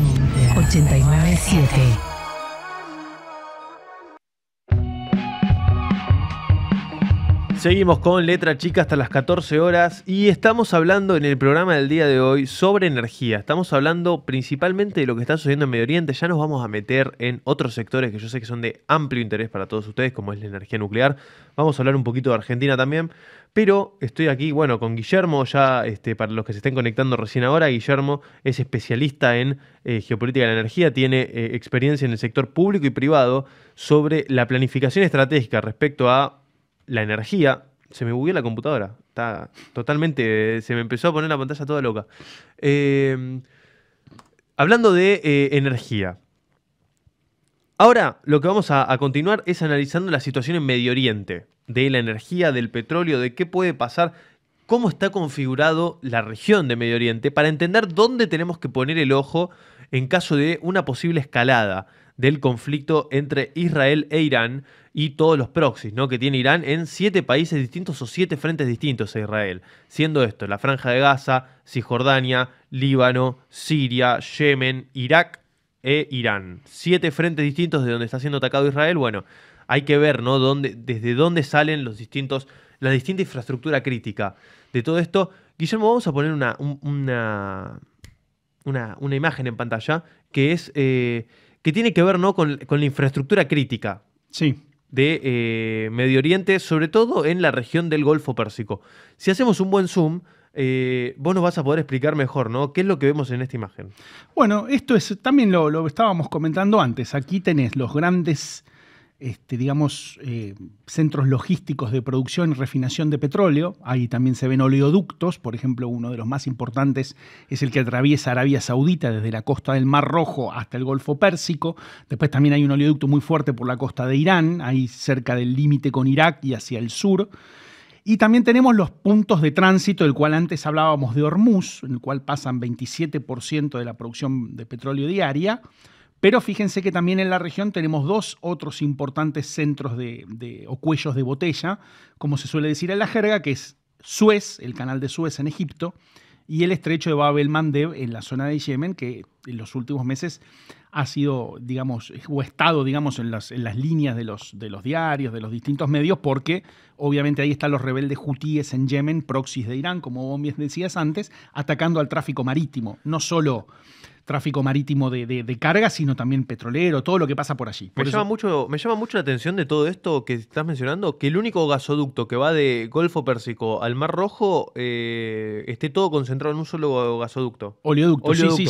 897. Seguimos con Letra Chica hasta las 14 horas y estamos hablando en el programa del día de hoy sobre energía. Estamos hablando principalmente de lo que está sucediendo en Medio Oriente. Ya nos vamos a meter en otros sectores que yo sé que son de amplio interés para todos ustedes, como es la energía nuclear. Vamos a hablar un poquito de Argentina también. Pero estoy aquí, bueno, con Guillermo, ya para los que se estén conectando recién ahora. Guillermo es especialista en geopolítica de la energía, tiene experiencia en el sector público y privado sobre la planificación estratégica respecto a la energía. Se me bugueó la computadora. Está totalmente. Se me empezó a poner la pantalla toda loca. Hablando de energía. Ahora lo que vamos a continuar es analizando la situación en Medio Oriente. De la energía, del petróleo, de qué puede pasar, cómo está configurado la región de Medio Oriente, para entender dónde tenemos que poner el ojo en caso de una posible escalada del conflicto entre Israel e Irán y todos los proxies, ¿no?, que tiene Irán en 7 países distintos o 7 frentes distintos a Israel, siendo esto la Franja de Gaza, Cisjordania, Líbano, Siria, Yemen, Irak e Irán. 7 frentes distintos de donde está siendo atacado Israel. Bueno, hay que ver, ¿no?, desde dónde salen la distinta infraestructura crítica de todo esto. Guillermo, vamos a poner una imagen en pantalla que es que tiene que ver, ¿no?, con la infraestructura crítica. Sí. De Medio Oriente, sobre todo en la región del Golfo Pérsico. Si hacemos un buen zoom, vos nos vas a poder explicar mejor, ¿no?, qué es lo que vemos en esta imagen. Bueno, esto es también lo estábamos comentando antes. Aquí tenés los grandes centros logísticos de producción y refinación de petróleo. Ahí también se ven oleoductos. Por ejemplo, uno de los más importantes es el que atraviesa Arabia Saudita desde la costa del Mar Rojo hasta el Golfo Pérsico. Después también hay un oleoducto muy fuerte por la costa de Irán, ahí cerca del límite con Irak y hacia el sur. Y también tenemos los puntos de tránsito, del cual antes hablábamos de Hormuz, en el cual pasan 27% de la producción de petróleo diaria. Pero fíjense que también en la región tenemos 2 otros importantes centros o cuellos de botella, como se suele decir en la jerga, que es Suez, el canal de Suez en Egipto, y el estrecho de Bab el-Mandeb en la zona de Yemen, que en los últimos meses ha sido, o estado, en las líneas de los diarios, de los distintos medios, porque obviamente ahí están los rebeldes hutíes en Yemen, proxies de Irán, como vos bien decías antes, atacando al tráfico marítimo, no solo tráfico marítimo de carga, sino también petrolero, todo lo que pasa por allí. Me llama mucho la atención de todo esto que estás mencionando, que el único gasoducto que va de Golfo Pérsico al Mar Rojo esté todo concentrado en un solo gasoducto. Oleoducto, sí.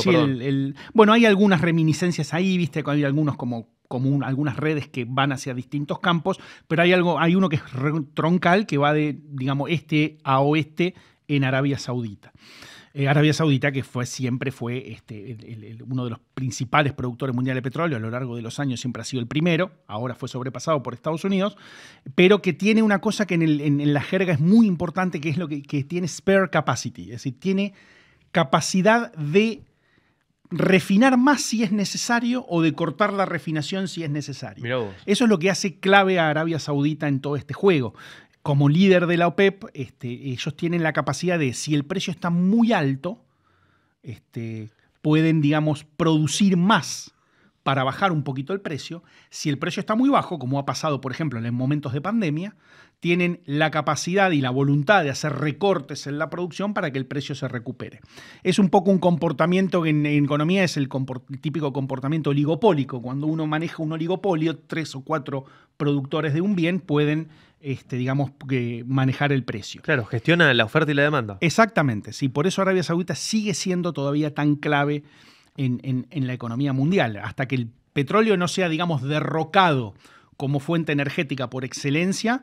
Bueno, hay algunas reminiscencias ahí, viste, hay algunos como algunas redes que van hacia distintos campos, pero hay uno que es troncal, que va de, este a oeste en Arabia Saudita. Arabia Saudita, que siempre fue uno de los principales productores mundiales de petróleo, a lo largo de los años siempre ha sido el primero, ahora fue sobrepasado por Estados Unidos, pero que tiene una cosa que en la jerga es muy importante, que es lo que tiene spare capacity, es decir, tiene capacidad de refinar más si es necesario o de cortar la refinación si es necesario. Mirá vos. Eso es lo que hace clave a Arabia Saudita en todo este juego. Como líder de la OPEP, ellos tienen la capacidad de, si el precio está muy alto, pueden, producir más para bajar un poquito el precio. Si el precio está muy bajo, como ha pasado, por ejemplo, en momentos de pandemia, tienen la capacidad y la voluntad de hacer recortes en la producción para que el precio se recupere. Es un poco un comportamiento que en economía es el típico comportamiento oligopólico. Cuando uno maneja un oligopolio, 3 o 4 productores de un bien pueden manejar el precio. Claro, gestiona la oferta y la demanda. Exactamente, sí. Por eso Arabia Saudita sigue siendo todavía tan clave en la economía mundial. Hasta que el petróleo no sea, derrocado como fuente energética por excelencia,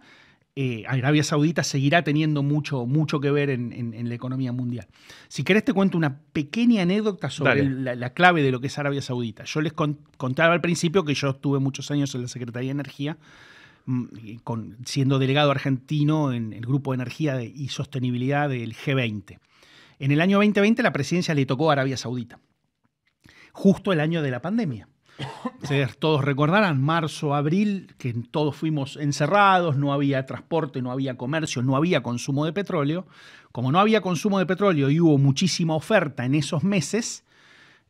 Arabia Saudita seguirá teniendo mucho que ver en la economía mundial. Si querés te cuento una pequeña anécdota sobre la clave de lo que es Arabia Saudita. Yo les contaba al principio que yo estuve muchos años en la Secretaría de Energía, siendo delegado argentino en el Grupo de Energía y Sostenibilidad del G20. En el año 2020 la presidencia le tocó a Arabia Saudita, justo el año de la pandemia. Todos recordarán, marzo, abril, que todos fuimos encerrados, no había transporte, no había comercio, no había consumo de petróleo. Como no había consumo de petróleo y hubo muchísima oferta en esos meses,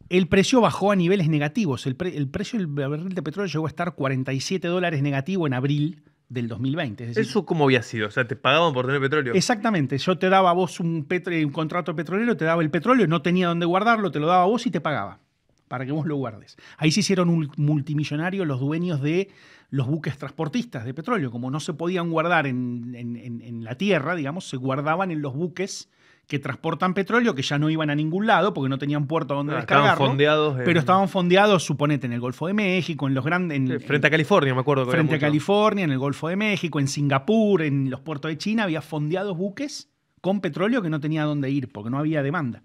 el precio bajó a niveles negativos. El precio del barril de petróleo llegó a estar $47 negativo en abril del 2020. Es decir, ¿eso cómo había sido? O sea, ¿te pagaban por tener petróleo? Exactamente. Yo te daba a vos un contrato petrolero, te daba el petróleo, no tenía dónde guardarlo, te lo daba a vos y te pagaba para que vos lo guardes. Ahí se hicieron multimillonarios los dueños de los buques transportistas de petróleo. Como no se podían guardar en la tierra, digamos, se guardaban en los buques que transportan petróleo, que ya no iban a ningún lado porque no tenían puerto donde descargarlo. Estaban fondeados. Pero estaban fondeados, suponete, en el Golfo de México, en los grandes... frente a California, me acuerdo. Frente a California, en el Golfo de México, en Singapur, en los puertos de China, había fondeados buques con petróleo que no tenía dónde ir porque no había demanda.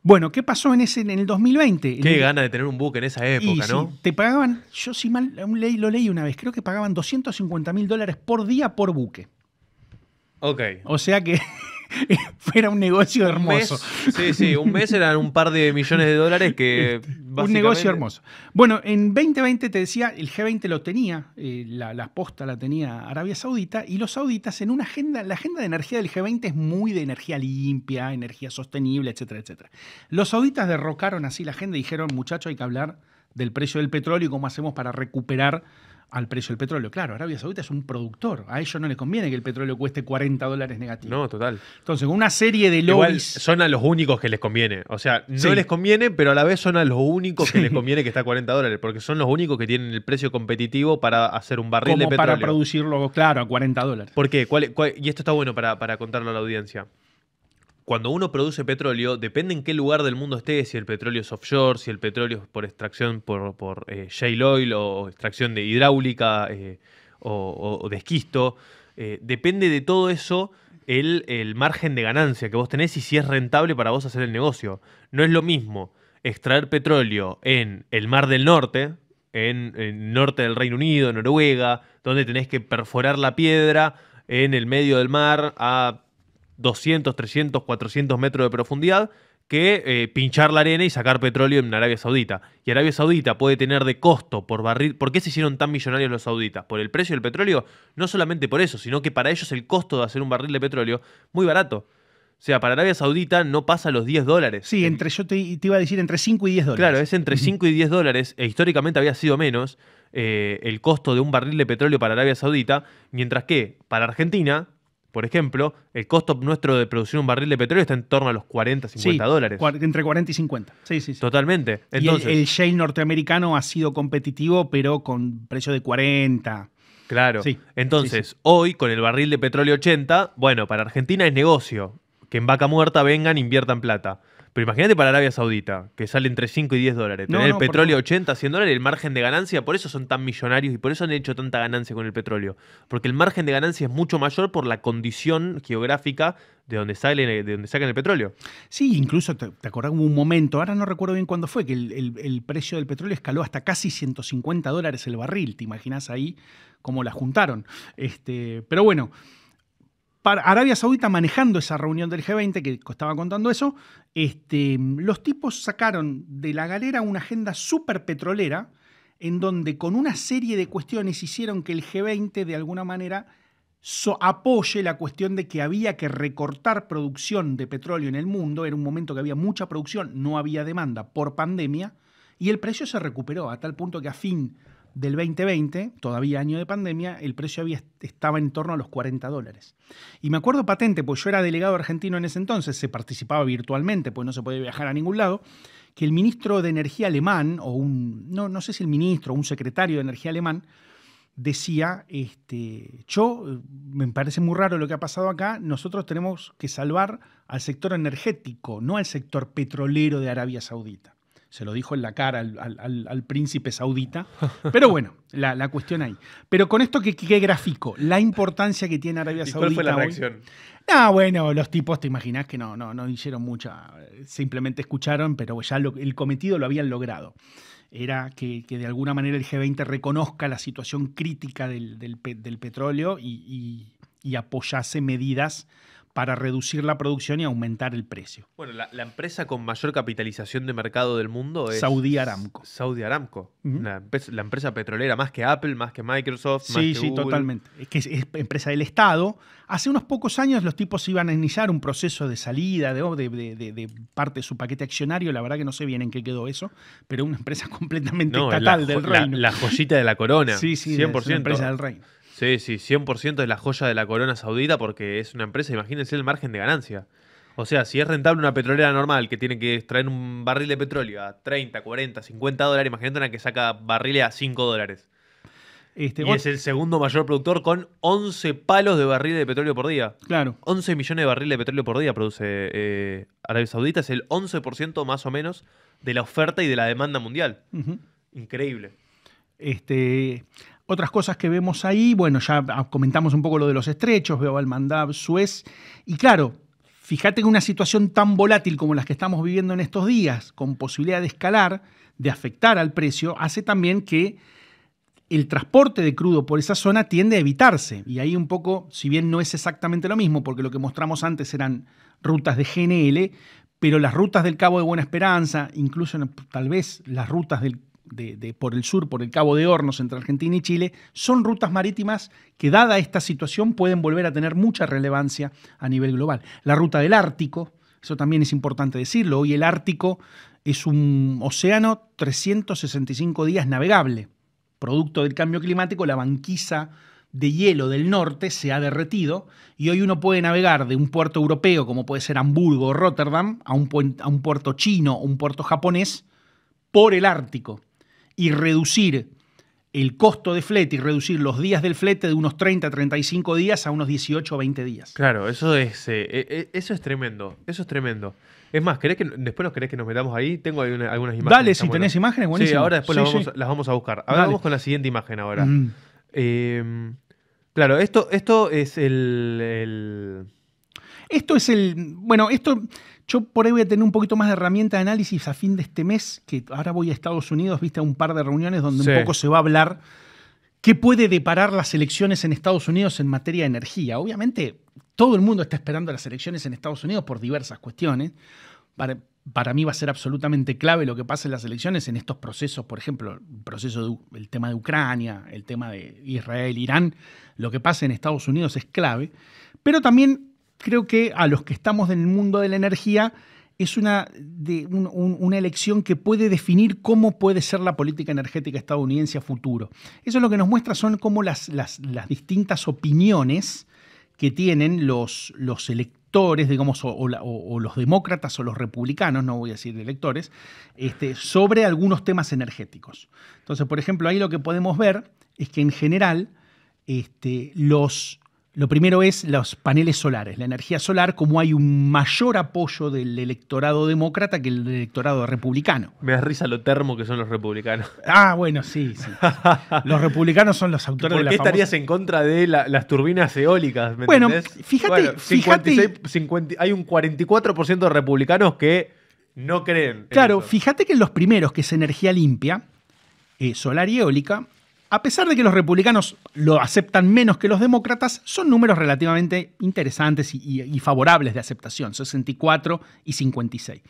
Bueno, ¿qué pasó en el 2020? Qué gana de tener un buque en esa época, ¿no? Sí, te pagaban, yo si mal lo leí una vez, creo que pagaban $250.000 por día por buque. Ok. O sea que era un negocio hermoso. Sí, un mes eran un par de millones de dólares que básicamente... Un negocio hermoso. Bueno, en 2020 te decía, el G20 lo tenía, la posta la tenía Arabia Saudita, y los sauditas en una agenda, la agenda de energía del G20 es muy de energía limpia, energía sostenible, etcétera, etcétera. Los sauditas derrocaron así la agenda y dijeron, muchachos, hay que hablar del precio del petróleo y cómo hacemos para recuperar al precio del petróleo. Claro, Arabia Saudita es un productor. A ellos no les conviene que el petróleo cueste $40 negativo. No, total. Entonces, con una serie de lobbies... Igual son a los únicos que les conviene. O sea, no les conviene, pero a la vez son a los únicos que les conviene que está a $40, porque son los únicos que tienen el precio competitivo para hacer un barril de petróleo. Para producirlo, claro, a $40. ¿Por qué? Y esto está bueno para contarlo a la audiencia. Cuando uno produce petróleo, depende en qué lugar del mundo esté, si el petróleo es offshore, si el petróleo es por extracción por shale oil o extracción de hidráulica o de esquisto. Depende de todo eso el margen de ganancia que vos tenés y si es rentable para vos hacer el negocio. No es lo mismo extraer petróleo en el Mar del Norte, en el norte del Reino Unido, Noruega, donde tenés que perforar la piedra en el medio del mar a 200, 300, 400 metros de profundidad, que pinchar la arena y sacar petróleo en Arabia Saudita. Y Arabia Saudita puede tener de costo por barril... ¿Por qué se hicieron tan millonarios los sauditas? ¿Por el precio del petróleo? No solamente por eso, sino que para ellos el costo de hacer un barril de petróleo muy barato. O sea, para Arabia Saudita no pasa los $10. Sí, yo te iba a decir entre 5 y $10. Claro, es entre 5 y $10, e históricamente había sido menos el costo de un barril de petróleo para Arabia Saudita, mientras que para Argentina... Por ejemplo, el costo nuestro de producir un barril de petróleo está en torno a los $40, $50. Sí, entre 40 y 50. Sí. Totalmente. Entonces, y el shale norteamericano ha sido competitivo, pero con precio de 40. Claro. Sí. Entonces, hoy, con el barril de petróleo 80, bueno, para Argentina es negocio. Que en vaca muerta vengan e inviertan plata. Pero imagínate para Arabia Saudita, que sale entre 5 y $10. Tener el petróleo 80, $100, el margen de ganancia, por eso son tan millonarios y por eso han hecho tanta ganancia con el petróleo. Porque el margen de ganancia es mucho mayor por la condición geográfica de donde sacan el petróleo. Sí, incluso te acordás, hubo un momento, ahora no recuerdo bien cuándo fue, que el precio del petróleo escaló hasta casi $150 el barril. ¿Te imaginas ahí cómo la juntaron? Pero bueno... Para Arabia Saudita, manejando esa reunión del G20, que estaba contando eso, los tipos sacaron de la galera una agenda súper petrolera, en donde con una serie de cuestiones hicieron que el G20 de alguna manera apoye la cuestión de que había que recortar producción de petróleo en el mundo. Era un momento que había mucha producción, no había demanda por pandemia, y el precio se recuperó a tal punto que a fin del 2020, todavía año de pandemia, el precio estaba en torno a los $40. Y me acuerdo patente, pues yo era delegado argentino en ese entonces, se participaba virtualmente, pues no se podía viajar a ningún lado, que el ministro de Energía alemán, o no sé si el ministro o un secretario de Energía alemán, decía, me parece muy raro lo que ha pasado acá, nosotros tenemos que salvar al sector energético, no al sector petrolero de Arabia Saudita. Se lo dijo en la cara al príncipe saudita. Pero bueno, la cuestión ahí. Pero con esto, ¿qué grafico? La importancia que tiene Arabia Saudita. ¿Cuál fue la reacción? Bueno, los tipos, te imaginás que no hicieron mucha. Simplemente escucharon, pero ya el cometido lo habían logrado. Era que de alguna manera el G20 reconozca la situación crítica del petróleo y y apoyase medidas para reducir la producción y aumentar el precio. Bueno, la empresa con mayor capitalización de mercado del mundo es Saudi Aramco. Saudi Aramco. La empresa petrolera más que Apple, más que Microsoft, más que Sí, Google. totalmente. Es que es empresa del Estado. Hace unos pocos años los tipos iban a iniciar un proceso de salida de parte de su paquete accionario. La verdad que no sé bien en qué quedó eso, pero una empresa completamente estatal del reino. La joyita de la corona. Sí, 100%. es una empresa del reino. Sí, 100% es la joya de la corona saudita porque es una empresa, imagínense el margen de ganancia. O sea, si es rentable una petrolera normal que tiene que extraer un barril de petróleo a 30, 40, 50 dólares, imagínate una que saca barriles a 5 dólares. Y es el segundo mayor productor con 11 palos de barriles de petróleo por día. Claro. 11 millones de barriles de petróleo por día produce Arabia Saudita. Es el 11% más o menos de la oferta y de la demanda mundial. Increíble. Otras cosas que vemos ahí, bueno, ya comentamos un poco lo de los estrechos, veo al Mandab, Suez, y claro, fíjate que una situación tan volátil como las que estamos viviendo en estos días, con posibilidad de escalar, de afectar al precio, hace también que el transporte de crudo por esa zona tiende a evitarse. Y ahí un poco, si bien no es exactamente lo mismo, porque lo que mostramos antes eran rutas de GNL, pero las rutas del Cabo de Buena Esperanza, incluso tal vez las rutas por el sur, por el Cabo de Hornos entre Argentina y Chile, son rutas marítimas que, dada esta situación, pueden volver a tener mucha relevancia a nivel global. La ruta del Ártico, eso también es importante decirlo. Hoy el Ártico es un océano 365 días navegable. Producto del cambio climático, la banquisa de hielo del norte se ha derretido y hoy uno puede navegar de un puerto europeo, como puede ser Hamburgo o Rotterdam, a un puerto chino o un puerto japonés por el Ártico, y reducir el costo de flete y reducir los días del flete de unos 30 a 35 días a unos 18 o 20 días. Claro, eso es tremendo. Eso es tremendo. Es más, después querés que nos metamos ahí? Tengo ahí algunas imágenes. Dale, si tenés imágenes, buenísimo. Sí, ahora después las vamos a buscar. A ver, vamos con la siguiente imagen ahora. Claro, esto es yo por ahí voy a tener un poquito más de herramienta de análisis a fin de este mes, que ahora voy a Estados Unidos, viste, a un par de reuniones donde un poco se va a hablar qué puede deparar las elecciones en Estados Unidos en materia de energía. Obviamente, todo el mundo está esperando las elecciones en Estados Unidos por diversas cuestiones. Para mí va a ser absolutamente clave lo que pase en las elecciones en estos procesos, por ejemplo, el tema de Ucrania, el tema de Israel, Irán. Lo que pase en Estados Unidos es clave, pero también creo que a los que estamos en el mundo de la energía es una elección que puede definir cómo puede ser la política energética estadounidense a futuro. Eso es lo que nos muestra, son como las distintas opiniones que tienen los electores, digamos, o los demócratas o los republicanos, no voy a decir electores, sobre algunos temas energéticos. Entonces, por ejemplo, ahí lo que podemos ver es que en general lo primero es los paneles solares, la energía solar, como hay un mayor apoyo del electorado demócrata que el electorado republicano. Me da risa lo termo que son los republicanos. Ah, bueno, sí. Los republicanos son los autores de la ¿Por qué estarías en contra de las turbinas eólicas? ¿Me entendés? Fíjate. Hay un 44% de republicanos que no creen. Claro, fíjate que en los primeros, que es energía limpia, solar y eólica, a pesar de que los republicanos lo aceptan menos que los demócratas, son números relativamente interesantes y favorables de aceptación, 64 y 56.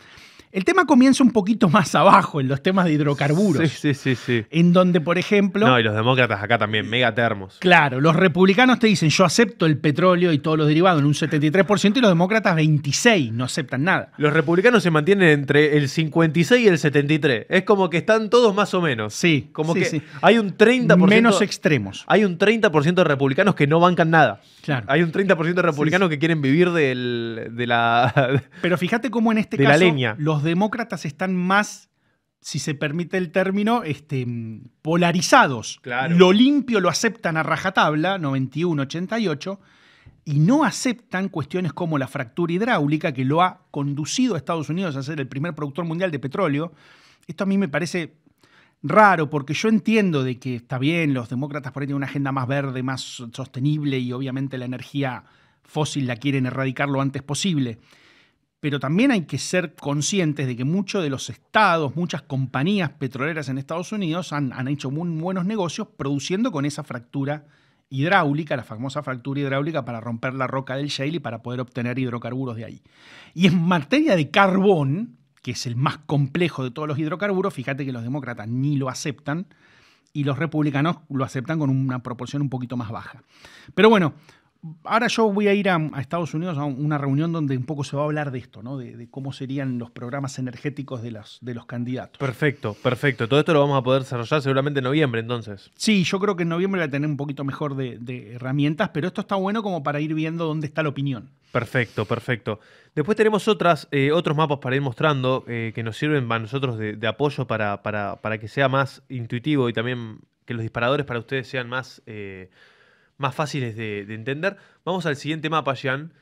El tema comienza un poquito más abajo, en los temas de hidrocarburos. Sí. En donde, por ejemplo... No, y los demócratas acá también, megatermos. Claro, los republicanos te dicen, yo acepto el petróleo y todos los derivados en un 73%, y los demócratas 26%, no aceptan nada. Los republicanos se mantienen entre el 56 y el 73%. Es como que están todos más o menos. Sí. Como que hay un 30%... Menos extremos. Hay un 30% de republicanos que no bancan nada. Claro. Hay un 30% de republicanos que quieren vivir de la... Pero fíjate cómo en este caso la leña. Los demócratas están más, si se permite el término, polarizados. Claro. Lo limpio lo aceptan a rajatabla, 91-88, y no aceptan cuestiones como la fractura hidráulica, que lo ha conducido a Estados Unidos a ser el primer productor mundial de petróleo. Esto a mí me parece raro, porque yo entiendo de que está bien, los demócratas por ahí tienen una agenda más verde, más sostenible, y obviamente la energía fósil la quieren erradicar lo antes posible. Pero también hay que ser conscientes de que muchos de los estados, muchas compañías petroleras en Estados Unidos han hecho muy buenos negocios produciendo con esa fractura hidráulica, la famosa fractura hidráulica para romper la roca del shale y para poder obtener hidrocarburos de ahí. Y en materia de carbón, que es el más complejo de todos los hidrocarburos, fíjate que los demócratas ni lo aceptan y los republicanos lo aceptan con una proporción un poquito más baja. Pero bueno, ahora yo voy a ir a Estados Unidos a una reunión donde un poco se va a hablar de esto, ¿no? De cómo serían los programas energéticos de los candidatos. Perfecto, perfecto. Todo esto lo vamos a poder desarrollar seguramente en noviembre, entonces. Sí, yo creo que en noviembre va a tener un poquito mejor de herramientas, pero esto está bueno como para ir viendo dónde está la opinión. Perfecto, perfecto. Después tenemos otros mapas para ir mostrando que nos sirven para nosotros de apoyo para que sea más intuitivo y también que los disparadores para ustedes sean más fáciles de entender. Vamos al siguiente mapa, Jean.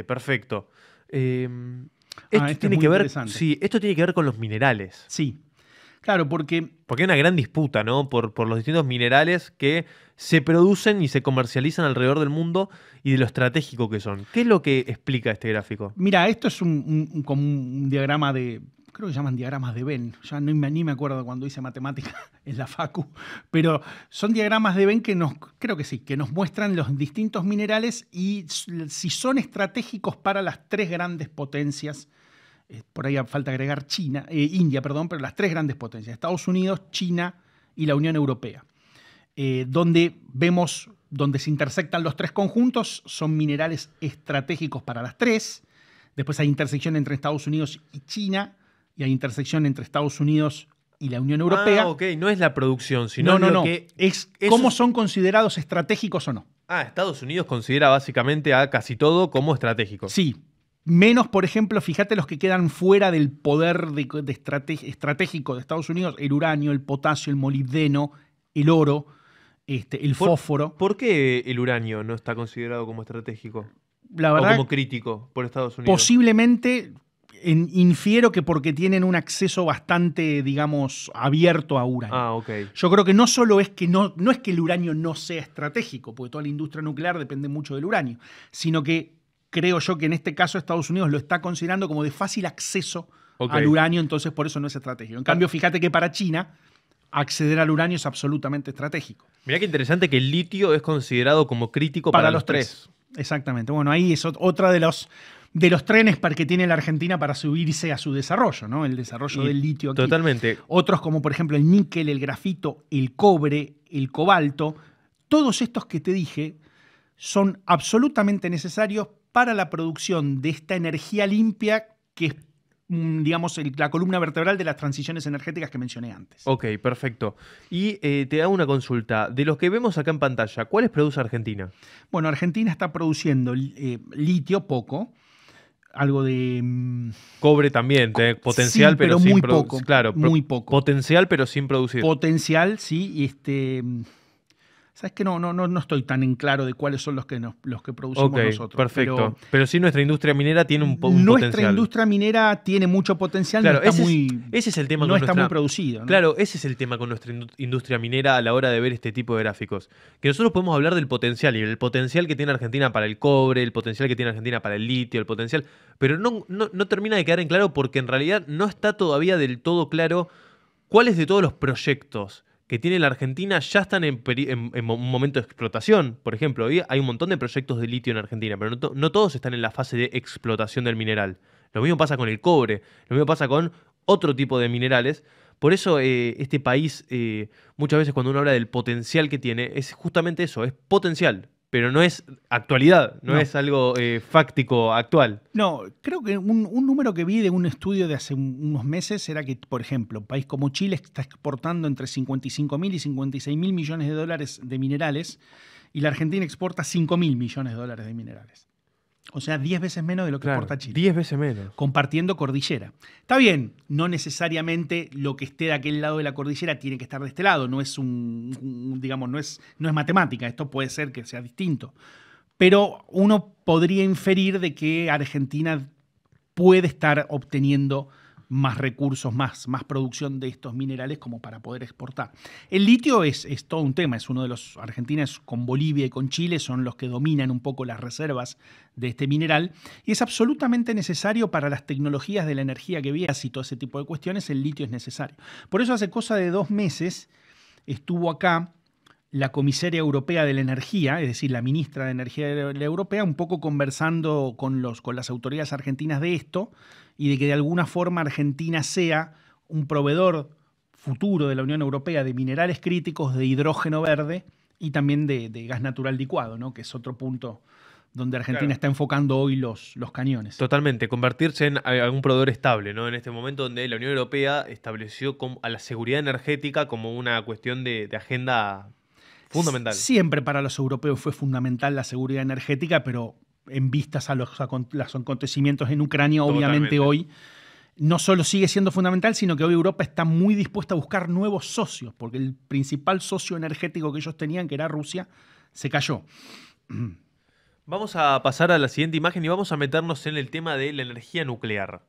Perfecto. Esto tiene que ver, sí, esto tiene que ver con los minerales. Sí, claro, porque hay una gran disputa, ¿no? Por los distintos minerales que se producen y se comercializan alrededor del mundo y de lo estratégico que son. ¿Qué es lo que explica este gráfico? Mira, esto es como un diagrama de... Creo que llaman diagramas de Venn. Ya ni me acuerdo cuando hice matemática en la facu. Pero son diagramas de Venn que nos muestran los distintos minerales y si son estratégicos para las tres grandes potencias. Por ahí falta agregar India, pero las tres grandes potencias. Estados Unidos, China y la Unión Europea. Donde se intersectan los tres conjuntos, son minerales estratégicos para las tres. Después hay intersección entre Estados Unidos y China. Y hay intersección entre Estados Unidos y la Unión Europea. Ah, ok. No es la producción, sino que... Es cómo son considerados estratégicos o no. Estados Unidos considera básicamente a casi todo como estratégico. Sí. Menos, por ejemplo, fíjate los que quedan fuera del poder estratégico de Estados Unidos. El uranio, el potasio, el molibdeno, el oro, el fósforo. ¿Por qué el uranio no está considerado como estratégico? La verdad, o como crítico por Estados Unidos. Posiblemente... Infiero que porque tienen un acceso bastante, digamos, abierto a uranio. Ok. Yo creo que no solo es que no es que el uranio no sea estratégico, porque toda la industria nuclear depende mucho del uranio, sino que creo yo que en este caso Estados Unidos lo está considerando como de fácil acceso al uranio, entonces por eso no es estratégico. En cambio, fíjate que para China acceder al uranio es absolutamente estratégico. Mirá qué interesante que el litio es considerado como crítico para los tres. Exactamente. Bueno, ahí es otra de los trenes que tiene la Argentina para subirse a su desarrollo, ¿no? El desarrollo del litio aquí. Totalmente. Otros como por ejemplo el níquel, el grafito, el cobre, el cobalto, todos estos que te dije son absolutamente necesarios para la producción de esta energía limpia que es, digamos, la columna vertebral de las transiciones energéticas que mencioné antes. Ok, perfecto. Y te hago una consulta. De los que vemos acá en pantalla, ¿cuáles produce Argentina? Bueno, Argentina está produciendo litio poco, algo de... Cobre también, potencial, sí, pero muy sin poco. Claro, muy poco. Potencial, pero sin producir. Potencial, sí, y sabes que no estoy tan en claro de cuáles son los que producimos nosotros. Perfecto. Pero sí nuestra industria minera tiene un potencial. Nuestra industria minera tiene mucho potencial, claro, ese es el tema no está muy producido, ¿no? Claro, ese es el tema con nuestra industria minera a la hora de ver este tipo de gráficos. Que nosotros podemos hablar del potencial, y el potencial que tiene Argentina para el cobre, el potencial que tiene Argentina para el litio, el potencial, pero no termina de quedar en claro porque en realidad no está todavía del todo claro cuáles de todos los proyectos que tiene la Argentina ya están en un momento de explotación. Por ejemplo, hoy hay un montón de proyectos de litio en Argentina, pero no todos están en la fase de explotación del mineral. Lo mismo pasa con el cobre, lo mismo pasa con otro tipo de minerales. Por eso este país, muchas veces cuando uno habla del potencial que tiene, es justamente eso, es potencial. Pero no es actualidad, no es algo fáctico actual. No, creo que un número que vi de un estudio de hace unos meses era que, por ejemplo, un país como Chile está exportando entre 55.000 y 56.000 millones de dólares de minerales y la Argentina exporta 5.000 millones de dólares de minerales. O sea, 10 veces menos de lo que exporta Chile. 10 veces menos. Compartiendo cordillera. Está bien, no necesariamente lo que esté de aquel lado de la cordillera tiene que estar de este lado. No es digamos, no es matemática. Esto puede ser que sea distinto. Pero uno podría inferir de que Argentina puede estar obteniendo más recursos, más producción de estos minerales como para poder exportar. El litio es todo un tema, es uno de los... Argentina con Bolivia y con Chile son los que dominan un poco las reservas de este mineral y es absolutamente necesario para las tecnologías de la energía que viene y todo ese tipo de cuestiones, el litio es necesario. Por eso hace cosa de 2 meses estuvo acá la comisaria europea de la energía, es decir, la ministra de Energía de la Europea, un poco conversando con las autoridades argentinas de esto y de que de alguna forma Argentina sea un proveedor futuro de la Unión Europea de minerales críticos, de hidrógeno verde y también de gas natural licuado, ¿no? Que es otro punto donde Argentina está enfocando hoy los cañones. Totalmente, convertirse en algún proveedor estable, ¿no? En este momento donde la Unión Europea estableció a la seguridad energética como una cuestión de agenda fundamental. Siempre para los europeos fue fundamental la seguridad energética, pero en vistas a los acontecimientos en Ucrania, obviamente hoy no solo sigue siendo fundamental, sino que hoy Europa está muy dispuesta a buscar nuevos socios, porque el principal socio energético que ellos tenían, que era Rusia, se cayó. Vamos a pasar a la siguiente imagen y vamos a meternos en el tema de la energía nuclear.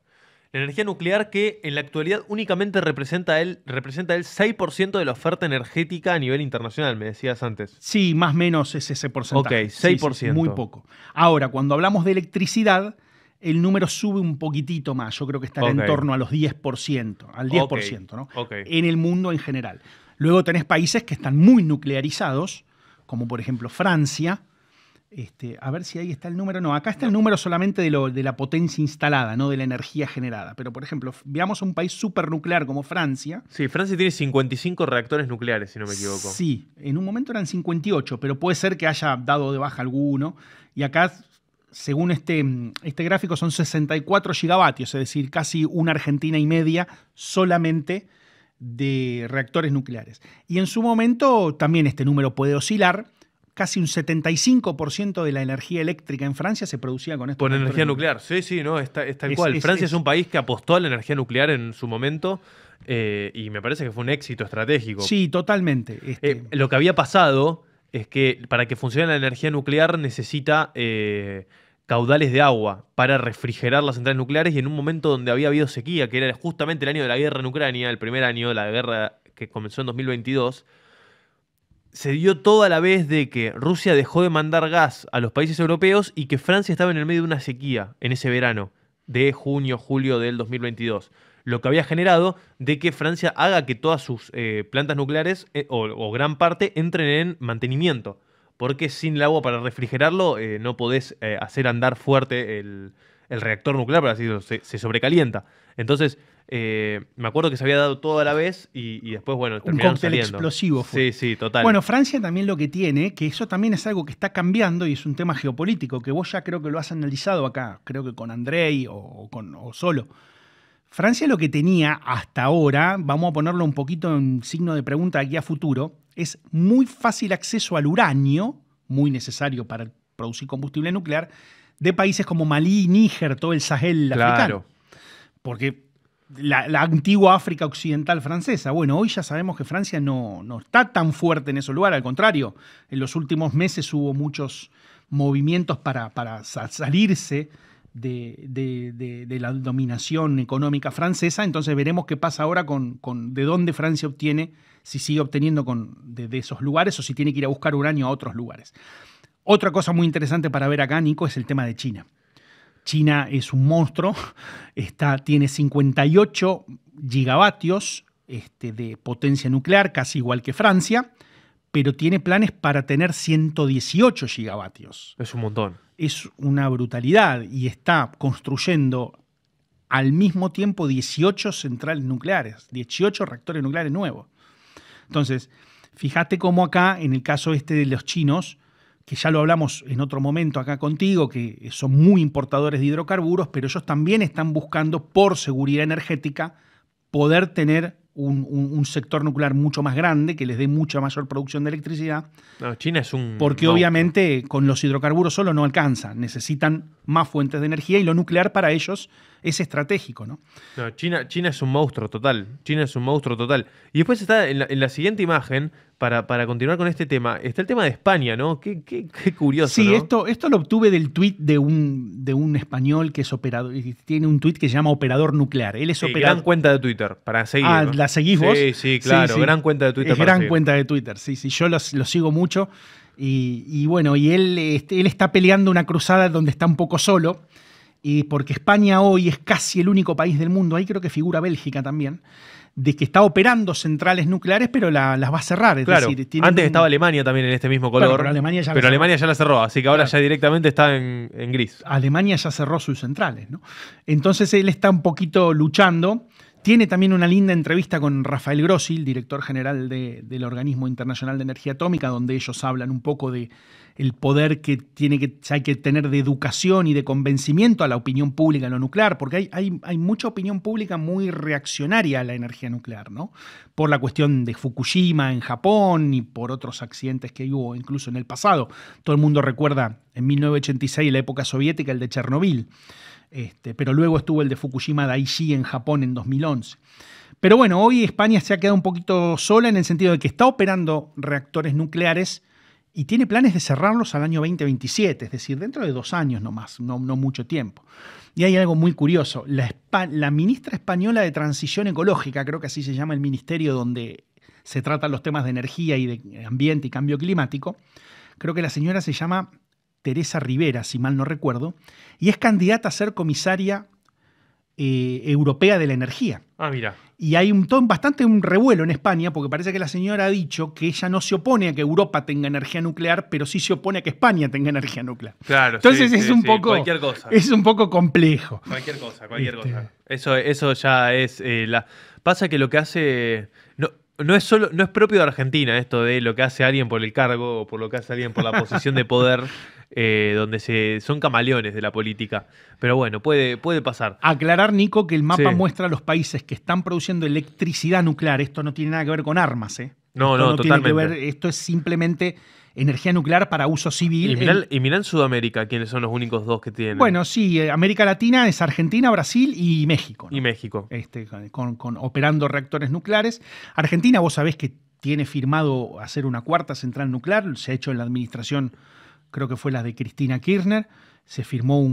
La energía nuclear que en la actualidad únicamente representa el 6% de la oferta energética a nivel internacional, me decías antes. Sí, más o menos es ese porcentaje. Ok, 6%. Sí, muy poco. Ahora, cuando hablamos de electricidad, el número sube un poquitito más. Yo creo que estará en torno a los 10%, al 10%, ¿no? En el mundo en general. Luego tenés países que están muy nuclearizados, como por ejemplo Francia. A ver si ahí está el número. No, acá está el número solamente de la potencia instalada, no de la energía generada. Pero, por ejemplo, veamos a un país supernuclear como Francia. Sí, Francia tiene 55 reactores nucleares, si no me equivoco. Sí, en un momento eran 58, pero puede ser que haya dado de baja alguno. Y acá, según este gráfico, son 64 gigavatios, es decir, casi una Argentina y media solamente de reactores nucleares. Y en su momento también este número puede oscilar. Casi un 75% de la energía eléctrica en Francia se producía con esto. Por energía nuclear, sí, no, es tal cual. Francia es un país que apostó a la energía nuclear en su momento y me parece que fue un éxito estratégico. Sí, totalmente. Lo que había pasado es que para que funcione la energía nuclear necesita caudales de agua para refrigerar las centrales nucleares y en un momento donde había habido sequía, que era justamente el año de la guerra en Ucrania, el primer año de la guerra que comenzó en 2022, se dio todo a la vez de que Rusia dejó de mandar gas a los países europeos y que Francia estaba en el medio de una sequía en ese verano de junio-julio del 2022. Lo que había generado de que Francia haga que todas sus plantas nucleares o gran parte entren en mantenimiento. Porque sin el agua para refrigerarlo no podés hacer andar fuerte el reactor nuclear, por así decirlo, se sobrecalienta. Entonces, me acuerdo que se había dado todo a la vez y después, bueno, terminaron cóctel saliendo. Explosivo fue. Sí, total. Bueno, Francia también lo que tiene, que eso también es algo que está cambiando y es un tema geopolítico, que vos ya creo que lo has analizado acá, creo que con Andrei o solo. Francia lo que tenía hasta ahora, vamos a ponerlo un poquito en signo de pregunta aquí a futuro, es muy fácil acceso al uranio, muy necesario para producir combustible nuclear, de países como Malí, Níger, todo el Sahel africano. Porque la antigua África occidental francesa, bueno, hoy ya sabemos que Francia no está tan fuerte en ese lugar, al contrario, en los últimos meses hubo muchos movimientos para salirse de la dominación económica francesa, entonces veremos qué pasa ahora con de dónde Francia obtiene, si sigue obteniendo de esos lugares o si tiene que ir a buscar uranio a otros lugares. Otra cosa muy interesante para ver acá, Nico, es el tema de China. China es un monstruo, tiene 58 gigavatios de potencia nuclear, casi igual que Francia, pero tiene planes para tener 118 gigavatios. Es un montón. Es una brutalidad y está construyendo al mismo tiempo 18 centrales nucleares, 18 reactores nucleares nuevos. Entonces, fíjate cómo acá, en el caso de los chinos, que ya lo hablamos en otro momento acá contigo, que son muy importadores de hidrocarburos, pero ellos también están buscando, por seguridad energética, poder tener un sector nuclear mucho más grande, que les dé mucha mayor producción de electricidad. No, China es un... Porque obviamente con los hidrocarburos solo no alcanza, necesitan más fuentes de energía y lo nuclear para ellos es estratégico, ¿no? No, China es un monstruo total. China es un monstruo total. Y después está en la siguiente imagen, para continuar con este tema, está el tema de España, ¿no? Qué curioso, sí, ¿no? Esto lo obtuve del tuit de un español que es operador, tiene un tuit que se llama Operador Nuclear. Él es operador. Gran cuenta de Twitter, para seguir. Ah, ¿no? ¿La seguís vos? Sí, claro, sí. Gran cuenta de Twitter. Es gran cuenta de Twitter, sí, yo lo sigo mucho. Y bueno, y él está peleando una cruzada donde está un poco solo, y porque España hoy es casi el único país del mundo, ahí creo que figura Bélgica también, de que está operando centrales nucleares, pero las va a cerrar. Es Claro, decir, antes estaba Alemania también en este mismo color, Claro, pero Alemania ya la cerró, así que ahora Claro. ya directamente está en gris. Alemania ya cerró sus centrales, ¿no? Entonces él está un poquito luchando. Tiene también una linda entrevista con Rafael Grossi, el director general del Organismo Internacional de Energía Atómica, donde ellos hablan un poco de el poder que hay que tener de educación y de convencimiento a la opinión pública en lo nuclear, porque hay mucha opinión pública muy reaccionaria a la energía nuclear, ¿no? Por la cuestión de Fukushima en Japón y por otros accidentes que hubo incluso en el pasado. Todo el mundo recuerda en 1986 la época soviética, el de Chernobyl. Pero luego estuvo el de Fukushima Daiichi en Japón en 2011. Pero bueno, hoy España se ha quedado un poquito sola en el sentido de que está operando reactores nucleares y tiene planes de cerrarlos al año 2027, es decir, dentro de 2 años nomás, no mucho tiempo. Y hay algo muy curioso, la ministra española de Transición Ecológica, creo que así se llama el ministerio donde se tratan los temas de energía y de ambiente y cambio climático, creo que la señora se llama Teresa Rivera, si mal no recuerdo, y es candidata a ser comisaria europea de la energía. Ah, mira. Y hay bastante un revuelo en España, porque parece que la señora ha dicho que ella no se opone a que Europa tenga energía nuclear, pero sí se opone a que España tenga energía nuclear. Claro, entonces sí, es sí, un sí, poco. cualquier cosa. Es un poco complejo. Cualquier cosa. Eso ya es pasa que lo que hace. No es propio de Argentina esto de lo que hace alguien por el cargo o por lo que hace alguien por la posición de poder, donde son camaleones de la política. Pero bueno, puede pasar. Aclarar, Nico, que el mapa Sí. muestra a los países que están produciendo electricidad nuclear. Esto no tiene nada que ver con armas, ¿eh? No, Esto tiene que totalmente. ver, esto es simplemente energía nuclear para uso civil. Y mirá en Sudamérica quiénes son los únicos 2 que tienen. Bueno, sí, América Latina es Argentina, Brasil y México, ¿no? Y México. Con operando reactores nucleares. Argentina, vos sabés que tiene firmado hacer una 4ª central nuclear, se ha hecho en la administración, creo que fue la de Cristina Kirchner, se firmó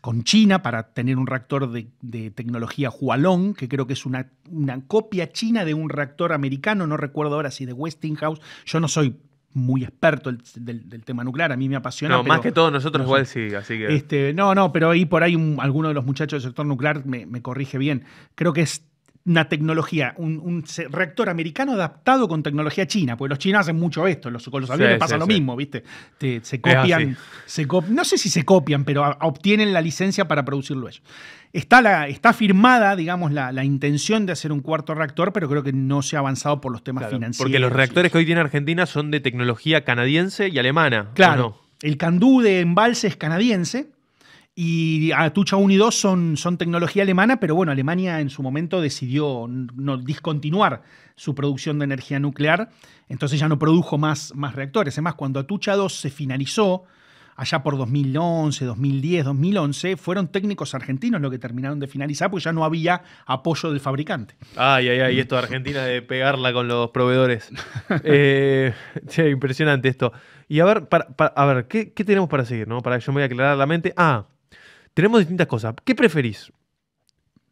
con China para tener un reactor de tecnología Hualong, que creo que es una copia china de un reactor americano, no recuerdo ahora si de Westinghouse. Yo no soy muy experto del tema nuclear, a mí me apasiona. No, pero más que todos nosotros no igual sé. sí, así que... Pero ahí por ahí alguno de los muchachos del sector nuclear me corrige bien. Creo que es una tecnología, un reactor americano adaptado con tecnología china, porque los chinos hacen mucho esto, con los aviones pasa lo mismo, ¿viste? Se copian, no sé si se copian, pero obtienen la licencia para producirlo ellos. Está firmada, digamos, la intención de hacer un 4º reactor, pero creo que no se ha avanzado por los temas financieros. Porque los reactores que hoy tiene Argentina son de tecnología canadiense y alemana. Claro, ¿o no? el Candú de embalse es canadiense y Atucha 1 y 2 son tecnología alemana, pero bueno, Alemania en su momento decidió no discontinuar su producción de energía nuclear, entonces ya no produjo más reactores. Además, cuando Atucha 2 se finalizó, allá por 2011, 2010, 2011, fueron técnicos argentinos los que terminaron de finalizar, porque ya no había apoyo del fabricante. Ay, esto de Argentina de pegarla con los proveedores. Che, impresionante esto. Y a ver, ¿qué tenemos para seguir, no? Para que yo me voy a aclarar la mente. Tenemos distintas cosas. ¿Qué preferís?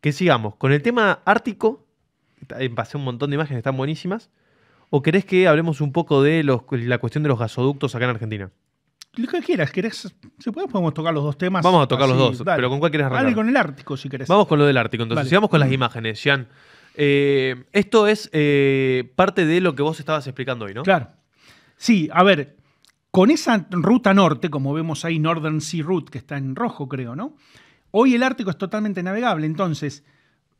¿Que sigamos con el tema ártico? Pasé un montón de imágenes, están buenísimas. ¿O querés que hablemos un poco de la cuestión de los gasoductos acá en Argentina? Lo que quieras, si podemos tocar los 2 temas. Vamos a tocar los así, 2, dale. pero ¿con cuál querés arrancar? Dale con el Ártico, si querés. Vamos con lo del Ártico, entonces. Vale. Sigamos con las imágenes, Jean. Esto es parte de lo que vos estabas explicando hoy, ¿no? Claro. Sí, a ver, con esa ruta norte, como vemos ahí, Northern Sea Route, que está en rojo, creo, ¿no? Hoy el Ártico es totalmente navegable, entonces,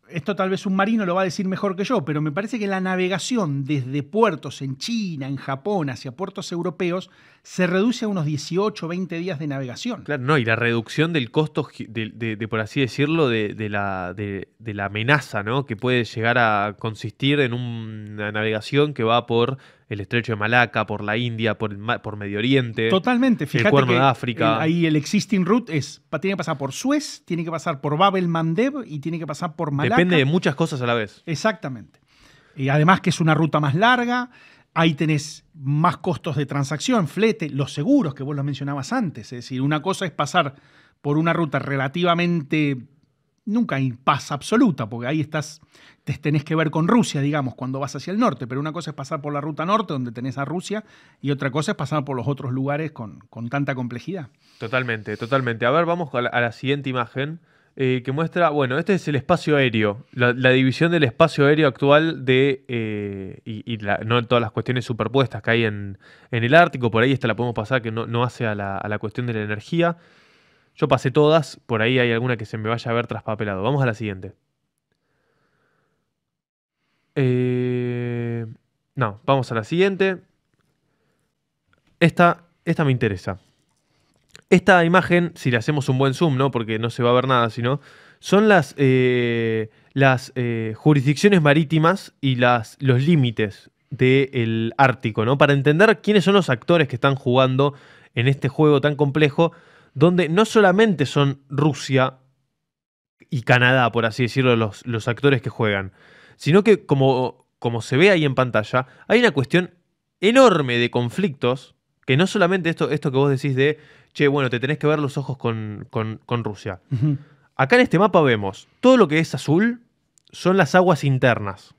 esto tal vez un marino lo va a decir mejor que yo, pero me parece que la navegación desde puertos en China, en Japón, hacia puertos europeos, se reduce a unos 18 o 20 días de navegación. Claro, no, y la reducción del costo, de por así decirlo, de la amenaza, ¿no? Que puede llegar a consistir en una navegación que va por el Estrecho de Malaca, por la India, por Medio Oriente. Totalmente, fíjate el Cuerno que de África. Ahí el existing route tiene que pasar por Suez, tiene que pasar por Bab el Mandeb y tiene que pasar por Malaca. Depende de muchas cosas a la vez. Exactamente. Y además que es una ruta más larga, ahí tenés más costos de transacción, flete, los seguros que vos lo mencionabas antes. Es decir, una cosa es pasar por una ruta relativamente, nunca hay paz absoluta, porque ahí tenés que ver con Rusia, digamos, cuando vas hacia el norte, pero una cosa es pasar por la ruta norte, donde tenés a Rusia, y otra cosa es pasar por los otros lugares con tanta complejidad. Totalmente, totalmente. A ver, vamos a la siguiente imagen. que muestra, bueno, este es el espacio aéreo, la división del espacio aéreo actual no todas las cuestiones superpuestas que hay en el Ártico. Por ahí esta la podemos pasar, que no hace a la cuestión de la energía. Yo pasé todas, por ahí hay alguna que se me vaya a ver traspapelado. Vamos a la siguiente. No, vamos a la siguiente. Esta me interesa. Esta imagen, si le hacemos un buen zoom, ¿no? Porque no se va a ver nada, sino son las jurisdicciones marítimas y los límites del Ártico, ¿no? Para entender quiénes son los actores que están jugando en este juego tan complejo, donde no solamente son Rusia y Canadá, por así decirlo, los actores que juegan, sino que, como se ve ahí en pantalla, hay una cuestión enorme de conflictos, que no solamente esto que vos decís de, che, bueno, te tenés que ver los ojos con Rusia. Ujú. Acá en este mapa vemos, todo lo que es azul son las aguas internas.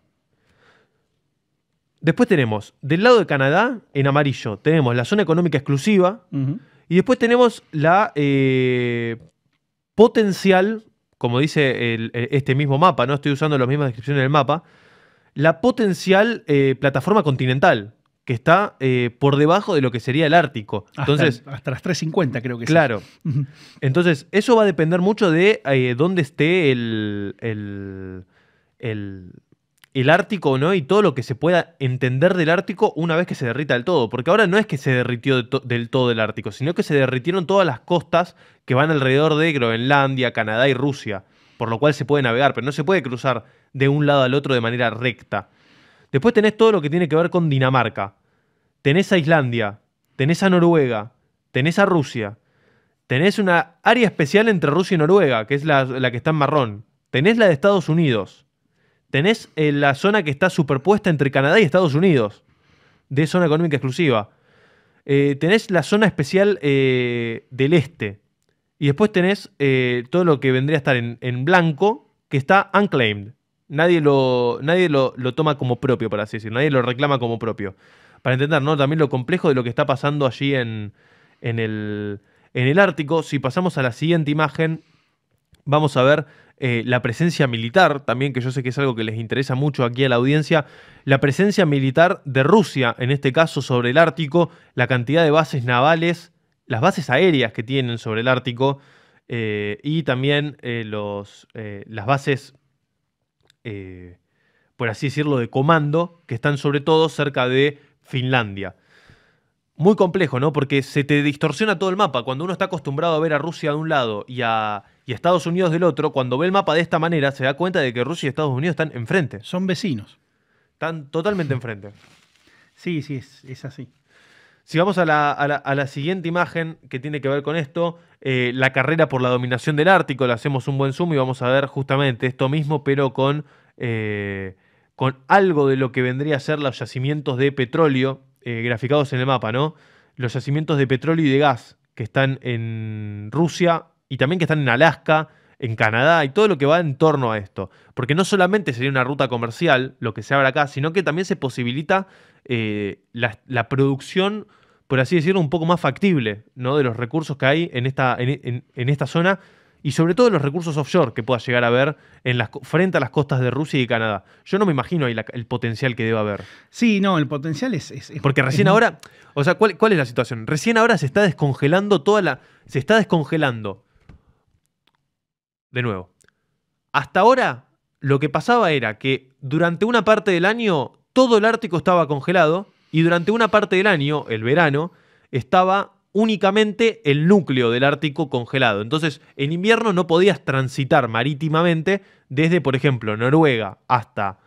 Después tenemos, del lado de Canadá, en amarillo, tenemos la zona económica exclusiva, Ujú. y después tenemos la potencial, como dice este mismo mapa, no estoy usando las mismas descripciones del mapa, la potencial plataforma continental, que está por debajo de lo que sería el Ártico. Entonces, hasta las 3:50 creo que es. claro. Ujú. Entonces, eso va a depender mucho de dónde esté el Ártico, ¿no? Y todo lo que se pueda entender del Ártico una vez que se derrita del todo. Porque ahora no es que se derritió del todo el Ártico, sino que se derritieron todas las costas que van alrededor de Groenlandia, Canadá y Rusia. Por lo cual se puede navegar, pero no se puede cruzar de un lado al otro de manera recta. Después tenés todo lo que tiene que ver con Dinamarca. Tenés a Islandia, tenés a Noruega, tenés a Rusia. Tenés una área especial entre Rusia y Noruega, que es la que está en marrón. Tenés la de Estados Unidos. Tenés la zona que está superpuesta entre Canadá y Estados Unidos, de zona económica exclusiva. Tenés la zona especial del este. Y después tenés todo lo que vendría a estar en blanco, que está unclaimed. Nadie lo toma como propio, por así decirlo. Nadie lo reclama como propio. Para entender, ¿no? También lo complejo de lo que está pasando allí en el Ártico. Si pasamos a la siguiente imagen, vamos a ver la presencia militar, también, que yo sé que es algo que les interesa mucho aquí a la audiencia. La presencia militar de Rusia, en este caso sobre el Ártico, la cantidad de bases navales, las bases aéreas que tienen sobre el Ártico, y también las bases, por así decirlo, de comando, que están sobre todo cerca de Finlandia. Muy complejo, ¿no? Porque se te distorsiona todo el mapa. Cuando uno está acostumbrado a ver a Rusia de un lado y a Estados Unidos del otro, cuando ve el mapa de esta manera, se da cuenta de que Rusia y Estados Unidos están enfrente. Son vecinos. Están totalmente enfrente. Sí, es así. Si vamos a la siguiente imagen que tiene que ver con esto, la carrera por la dominación del Ártico, le hacemos un buen zoom y vamos a ver justamente esto mismo, pero con algo de lo que vendría a ser los yacimientos de petróleo graficados en el mapa, ¿no? Los yacimientos de petróleo y de gas que están en Rusia y también que están en Alaska, en Canadá y todo lo que va en torno a esto. Porque no solamente sería una ruta comercial lo que se abre acá, sino que también se posibilita la producción, por así decirlo, un poco más factible, ¿no? De los recursos que hay en esta zona y sobre todo los recursos offshore que pueda llegar a haber frente a las costas de Rusia y Canadá. Yo no me imagino ahí el potencial que debe haber. Sí, no, el potencial es Porque recién ahora, o sea, ¿cuál es la situación? Recién ahora se está descongelando se está descongelando. De nuevo, hasta ahora lo que pasaba era que durante una parte del año todo el Ártico estaba congelado y durante una parte del año, el verano, estaba únicamente el núcleo del Ártico congelado. Entonces, en invierno no podías transitar marítimamente desde, por ejemplo, Noruega hasta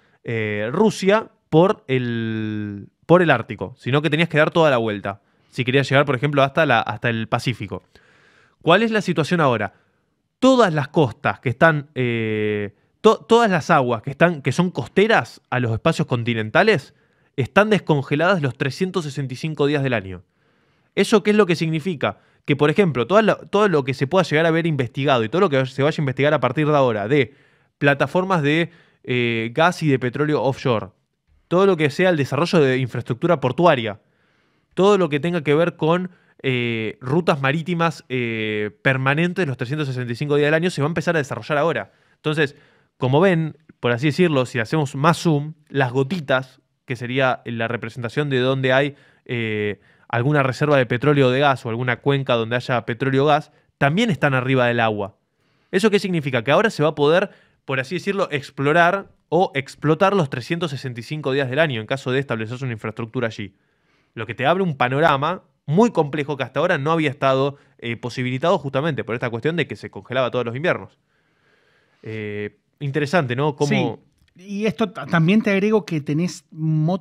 Rusia por el Ártico, sino que tenías que dar toda la vuelta si querías llegar, por ejemplo, hasta el Pacífico. ¿Cuál es la situación ahora? Todas las costas que están, todas las aguas que son costeras a los espacios continentales están descongeladas los 365 días del año. ¿Eso qué es lo que significa? Que, por ejemplo, todo lo que se pueda llegar a haber investigado y todo lo que se vaya a investigar a partir de ahora de plataformas de gas y de petróleo offshore, todo lo que sea el desarrollo de infraestructura portuaria, todo lo que tenga que ver con rutas marítimas permanentes los 365 días del año se va a empezar a desarrollar ahora. Entonces, como ven, por así decirlo, si hacemos más zoom, las gotitas, que sería la representación de donde hay alguna reserva de petróleo o de gas o alguna cuenca donde haya petróleo o gas, también están arriba del agua. ¿Eso qué significa? Que ahora se va a poder, por así decirlo, explorar o explotar los 365 días del año en caso de establecerse una infraestructura allí. Lo que te abre un panorama muy complejo que hasta ahora no había estado posibilitado justamente por esta cuestión de que se congelaba todos los inviernos. Interesante, ¿no? Cómo... Sí. Y esto también te agrego que tenés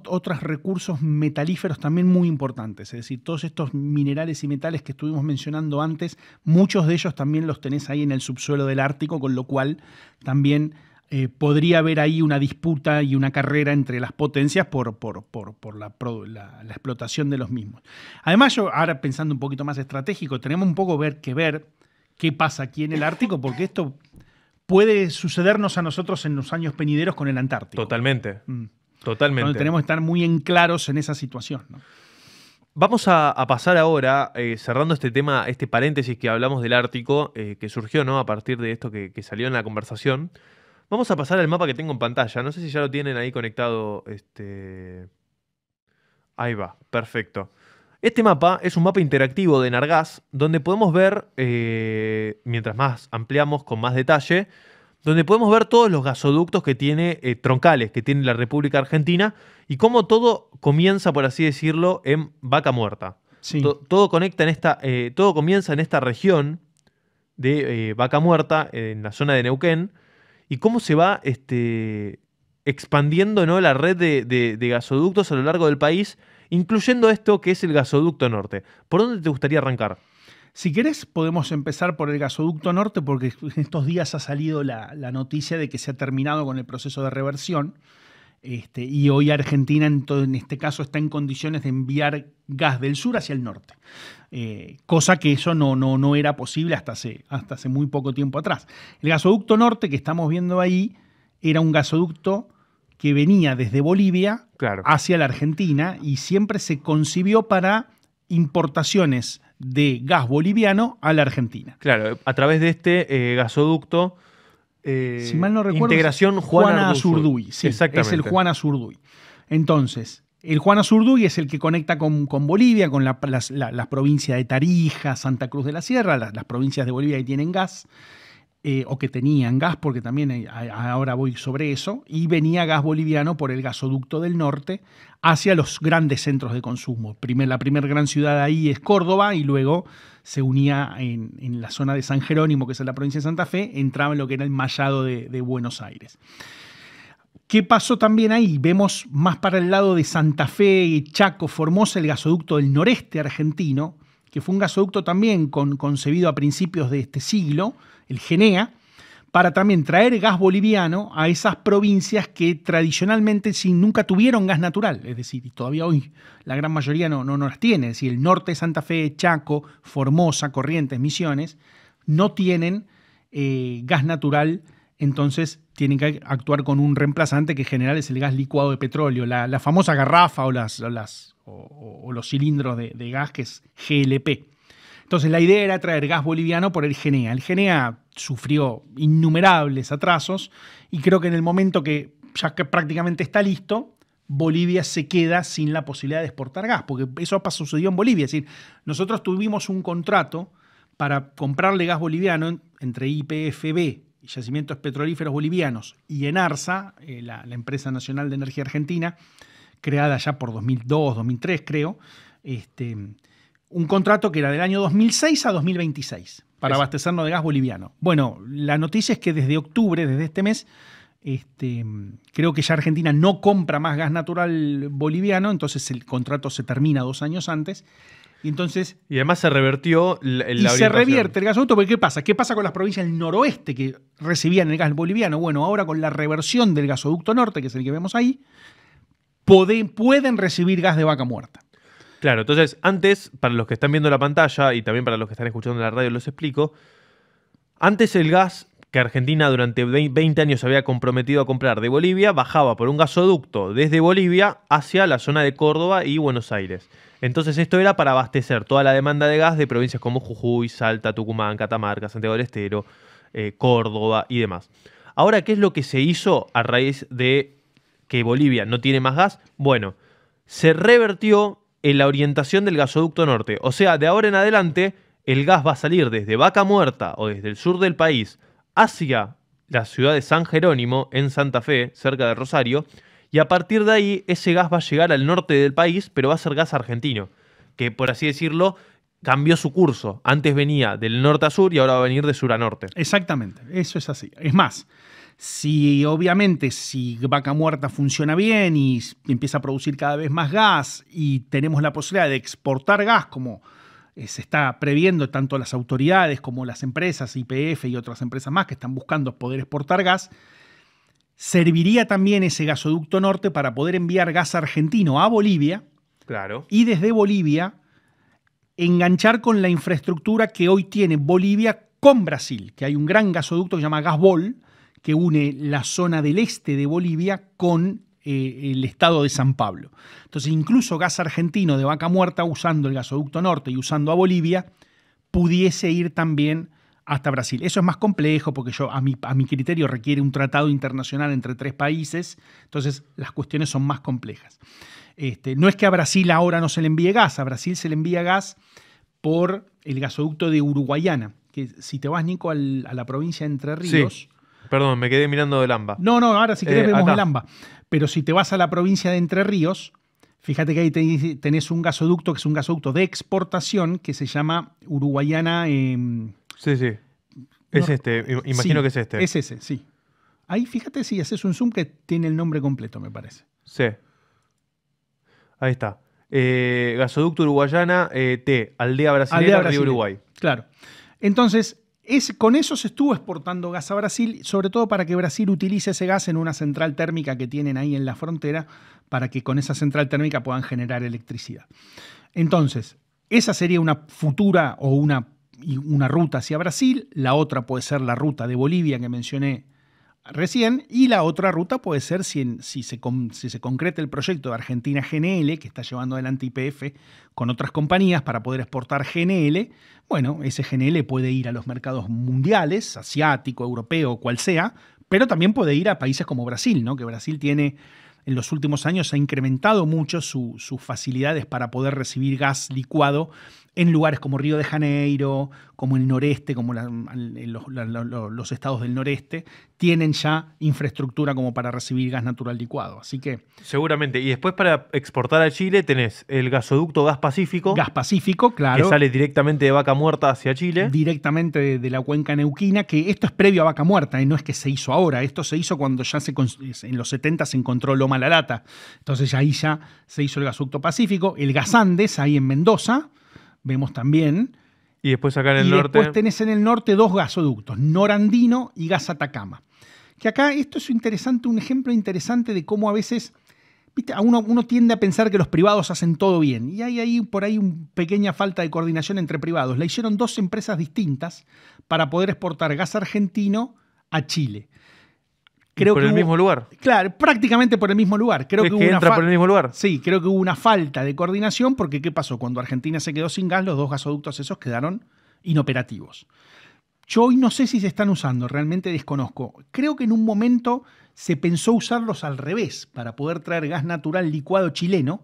otros recursos metalíferos también muy importantes. Es decir, todos estos minerales y metales que estuvimos mencionando antes, muchos de ellos también los tenés ahí en el subsuelo del Ártico, con lo cual también podría haber ahí una disputa y una carrera entre las potencias por la explotación de los mismos. Además, yo ahora pensando un poquito más estratégico, tenemos un poco que ver qué pasa aquí en el Ártico, porque esto puede sucedernos a nosotros en los años venideros con el Antártico. Totalmente. Totalmente. Donde tenemos que estar muy en claros en esa situación, ¿no? Vamos a pasar ahora, cerrando este tema, este paréntesis que hablamos del Ártico, que surgió, ¿no?, a partir de esto que salió en la conversación. Vamos a pasar al mapa que tengo en pantalla. No sé si ya lo tienen ahí conectado. Ahí va, perfecto. Este mapa es un mapa interactivo de Enargás, donde podemos ver, mientras más ampliamos con más detalle, donde podemos ver todos los gasoductos que tiene, troncales, que tiene la República Argentina, y cómo todo comienza, por así decirlo, en Vaca Muerta. Sí. Todo comienza en esta región de Vaca Muerta, en la zona de Neuquén, y cómo se va expandiendo, ¿no?, la red de gasoductos a lo largo del país, incluyendo esto que es el gasoducto norte. ¿Por dónde te gustaría arrancar? Si querés, podemos empezar por el gasoducto norte, porque estos días ha salido la noticia de que se ha terminado con el proceso de reversión. Y hoy Argentina, en este caso, está en condiciones de enviar gas del sur hacia el norte. Cosa que eso no era posible hasta hace muy poco tiempo atrás. El gasoducto norte que estamos viendo ahí era un gasoducto que venía desde Bolivia, claro, hacia la Argentina, y siempre se concibió para importaciones de gas boliviano a la Argentina. Claro, a través de este gasoducto, si mal no recuerdo, Integración Juana Azurduy. Sí, exactamente. Es el Juana Azurduy. Entonces, el Juana Azurduy es el que conecta con Bolivia, con las provincias de Tarija, Santa Cruz de la Sierra, las provincias de Bolivia que tienen gas, o que tenían gas, porque también ahora voy sobre eso, y venía gas boliviano por el gasoducto del norte hacia los grandes centros de consumo. La primera gran ciudad ahí es Córdoba, y luego se unía en la zona de San Jerónimo, que es en la provincia de Santa Fe, entraba en lo que era el mallado de Buenos Aires. ¿Qué pasó también ahí? Vemos más para el lado de Santa Fe, Chaco, Formosa, el gasoducto del noreste argentino, que fue un gasoducto también concebido a principios de este siglo, el GENEA, para también traer gas boliviano a esas provincias que tradicionalmente nunca tuvieron gas natural. Es decir, y todavía hoy la gran mayoría no las tiene. Es decir, el norte de Santa Fe, Chaco, Formosa, Corrientes, Misiones, no tienen gas natural. Entonces tienen que actuar con un reemplazante que en general es el gas licuado de petróleo, la famosa garrafa o los cilindros de gas, que es GLP. Entonces la idea era traer gas boliviano por el GENEA. El GENEA sufrió innumerables atrasos y creo que en el momento que ya que prácticamente está listo, Bolivia se queda sin la posibilidad de exportar gas, porque eso sucedió en Bolivia. Es decir, nosotros tuvimos un contrato para comprarle gas boliviano entre YPFB, Yacimientos Petrolíferos Bolivianos, y Enarsa, la Empresa Nacional de Energía Argentina, creada ya por 2002, 2003 creo, un contrato que era del año 2006 a 2026 para abastecernos de gas boliviano. Bueno, la noticia es que desde octubre, desde este mes, creo que ya Argentina no compra más gas natural boliviano, entonces el contrato se termina 2 años antes. Y además se revertió la orientación. Se revierte el gasoducto, porque ¿qué pasa? ¿Qué pasa con las provincias del noroeste que recibían el gas boliviano? Bueno, ahora con la reversión del gasoducto norte, que es el que vemos ahí, pueden recibir gas de Vaca Muerta. Claro, entonces antes, para los que están viendo la pantalla y también para los que están escuchando en la radio, los explico. Antes el gas que Argentina durante 20 años se había comprometido a comprar de Bolivia, bajaba por un gasoducto desde Bolivia hacia la zona de Córdoba y Buenos Aires. Entonces esto era para abastecer toda la demanda de gas de provincias como Jujuy, Salta, Tucumán, Catamarca, Santiago del Estero, Córdoba y demás. Ahora, ¿qué es lo que se hizo a raíz de que Bolivia no tiene más gas? Bueno, se revertió en la orientación del gasoducto norte. O sea, de ahora en adelante, el gas va a salir desde Vaca Muerta o desde el sur del país hacia la ciudad de San Jerónimo, en Santa Fe, cerca de Rosario, y a partir de ahí ese gas va a llegar al norte del país, pero va a ser gas argentino, que por así decirlo cambió su curso. Antes venía del norte a sur y ahora va a venir de sur a norte. Exactamente, eso es así. Es más, si Vaca Muerta funciona bien y empieza a producir cada vez más gas y tenemos la posibilidad de exportar gas como se está previendo tanto las autoridades como las empresas, YPF y otras empresas más que están buscando poder exportar gas, serviría también ese gasoducto norte para poder enviar gas argentino a Bolivia. Claro. Y desde Bolivia enganchar con la infraestructura que hoy tiene Bolivia con Brasil, que hay un gran gasoducto que se llama Gasbol, que une la zona del este de Bolivia con el estado de San Pablo. Entonces, incluso gas argentino de Vaca Muerta, usando el gasoducto norte y usando a Bolivia, pudiese ir también hasta Brasil. Eso es más complejo porque a mi criterio requiere un tratado internacional entre 3 países, entonces las cuestiones son más complejas. No es que a Brasil ahora no se le envíe gas, a Brasil se le envía gas por el gasoducto de Uruguayana, que si te vas, Nico, a la provincia de Entre Ríos... Sí. Perdón, me quedé mirando del AMBA. No, ahora si querés vemos acá. el AMBA. Pero si te vas a la provincia de Entre Ríos, fíjate que ahí tenés un gasoducto que es un gasoducto de exportación que se llama Uruguayana... Sí. Es imagino sí, que es este. Es ese, sí. Ahí fíjate si haces un zoom que tiene el nombre completo, me parece. Sí. Ahí está. Gasoducto Uruguayana, Aldea Brasilera, Río Uruguay. Claro. Entonces, con eso se estuvo exportando gas a Brasil, sobre todo para que Brasil utilice ese gas en una central térmica que tienen ahí en la frontera, para que con esa central térmica puedan generar electricidad. Entonces, esa sería una futura o una ruta hacia Brasil. La otra puede ser la ruta de Bolivia que mencioné recién, y la otra ruta puede ser si se concreta el proyecto de Argentina GNL, que está llevando adelante YPF con otras compañías para poder exportar GNL. Bueno, ese GNL puede ir a los mercados mundiales, asiático, europeo, cual sea, pero también puede ir a países como Brasil, ¿no? Que Brasil tiene, en los últimos años, ha incrementado mucho sus facilidades para poder recibir gas licuado en lugares como Río de Janeiro, como el noreste, como los estados del noreste, tienen ya infraestructura como para recibir gas natural licuado. Así que... Seguramente. Y después para exportar a Chile tenés el gasoducto Gas Pacífico. Gas Pacífico, claro. Que sale directamente de Vaca Muerta hacia Chile. Directamente de la cuenca neuquina, que esto es previo a Vaca Muerta, no es que se hizo ahora. Esto se hizo cuando ya en los 70 se encontró Loma La Lata. Entonces ahí ya se hizo el gasoducto Pacífico. El Gas Andes, ahí en Mendoza, vemos también. Y después acá en el norte. Después tenés en el norte 2 gasoductos, Norandino y Gas Atacama. Que acá esto es un ejemplo interesante de cómo a veces, ¿viste? Uno tiende a pensar que los privados hacen todo bien. Y hay por ahí una pequeña falta de coordinación entre privados. La hicieron 2 empresas distintas para poder exportar gas argentino a Chile. ¿Por el mismo lugar? Claro, prácticamente por el mismo lugar. Creo que entra por el mismo lugar. Sí, creo que hubo una falta de coordinación porque ¿qué pasó? Cuando Argentina se quedó sin gas, los 2 gasoductos esos quedaron inoperativos. Yo hoy no sé si se están usando, realmente desconozco. Creo que en un momento se pensó usarlos al revés para poder traer gas natural licuado chileno.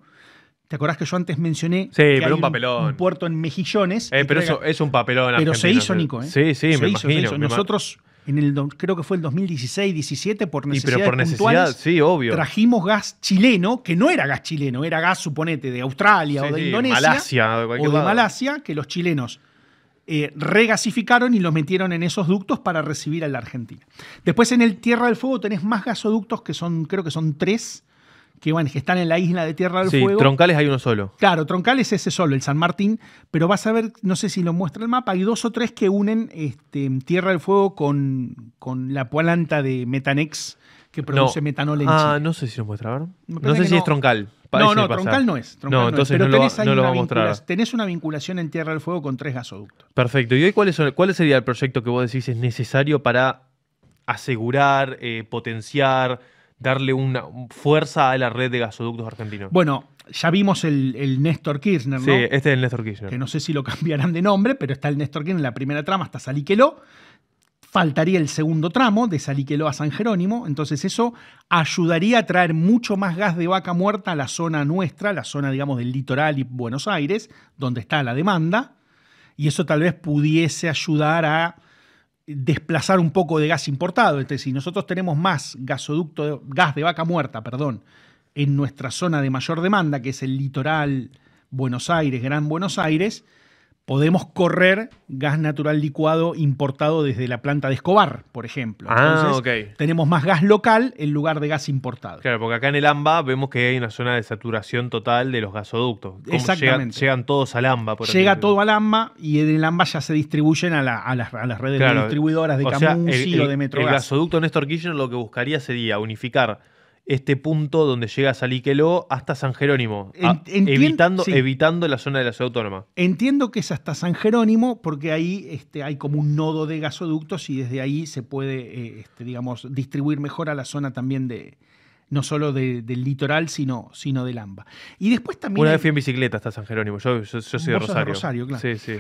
¿Te acordás que yo antes mencioné que pero hay un papelón. un puerto en Mejillones? Pero eso es un papelón. Pero se hizo, Nico. Sí, me imagino. Nosotros... creo que fue el 2016-17, por necesidades pero por necesidad, puntuales, sí, obvio. Trajimos gas chileno, que no era gas chileno, era gas, suponete, de Australia o de Indonesia Malasia, o de Malasia, que los chilenos regasificaron y los metieron en esos ductos para recibir a la Argentina. Después en el Tierra del Fuego tenés más gasoductos, creo que son 3, que están en la isla de Tierra del Fuego. Sí, Troncales hay uno solo. Claro, Troncales es ese solo, el San Martín, pero vas a ver, no sé si lo muestra el mapa, hay 2 o 3 que unen Tierra del Fuego con la planta de Metanex que produce metanol en Chile. No sé si lo muestra, ¿verdad? No sé si es Troncal. No, Troncal no es. Entonces pero no lo va a mostrar. Tenés una vinculación en Tierra del Fuego con 3 gasoductos. Perfecto. ¿Y hoy cuál sería el proyecto que vos decís es necesario para asegurar, potenciar, darle una fuerza a la red de gasoductos argentinos? Bueno, ya vimos el Néstor Kirchner, ¿no? Sí, este es el Néstor Kirchner. Que no sé si lo cambiarán de nombre, pero está el Néstor Kirchner en la primera trama hasta Saliqueló. Faltaría el segundo tramo de Saliqueló a San Jerónimo, entonces eso ayudaría a traer mucho más gas de vaca muerta a la zona nuestra, la zona, digamos, del litoral y Buenos Aires, donde está la demanda, y eso tal vez pudiese ayudar a desplazar un poco de gas importado. Entonces, si nosotros tenemos más gas de vaca muerta, en nuestra zona de mayor demanda, que es el litoral Buenos Aires, Gran Buenos Aires, podemos correr gas natural licuado importado desde la planta de Escobar, por ejemplo. Entonces, tenemos más gas local en lugar de gas importado. Claro, porque acá en el AMBA vemos que hay una zona de saturación total de los gasoductos. Exactamente. Llegan todos al AMBA. Llega todo al AMBA y en el AMBA ya se distribuyen a las redes de distribuidoras de Camusi o de Metrogas. El gasoducto Néstor Kirchner lo que buscaría sería unificar este punto donde llega Saliqueló hasta San Jerónimo, evitando la zona de la ciudad autónoma. Entiendo que es hasta San Jerónimo porque ahí hay como un nodo de gasoductos y desde ahí se puede, digamos, distribuir mejor a la zona también no solo del litoral, sino del AMBA. Y después también... Una vez fui en bicicleta hasta San Jerónimo, yo soy de Rosario, claro. Sí, sí.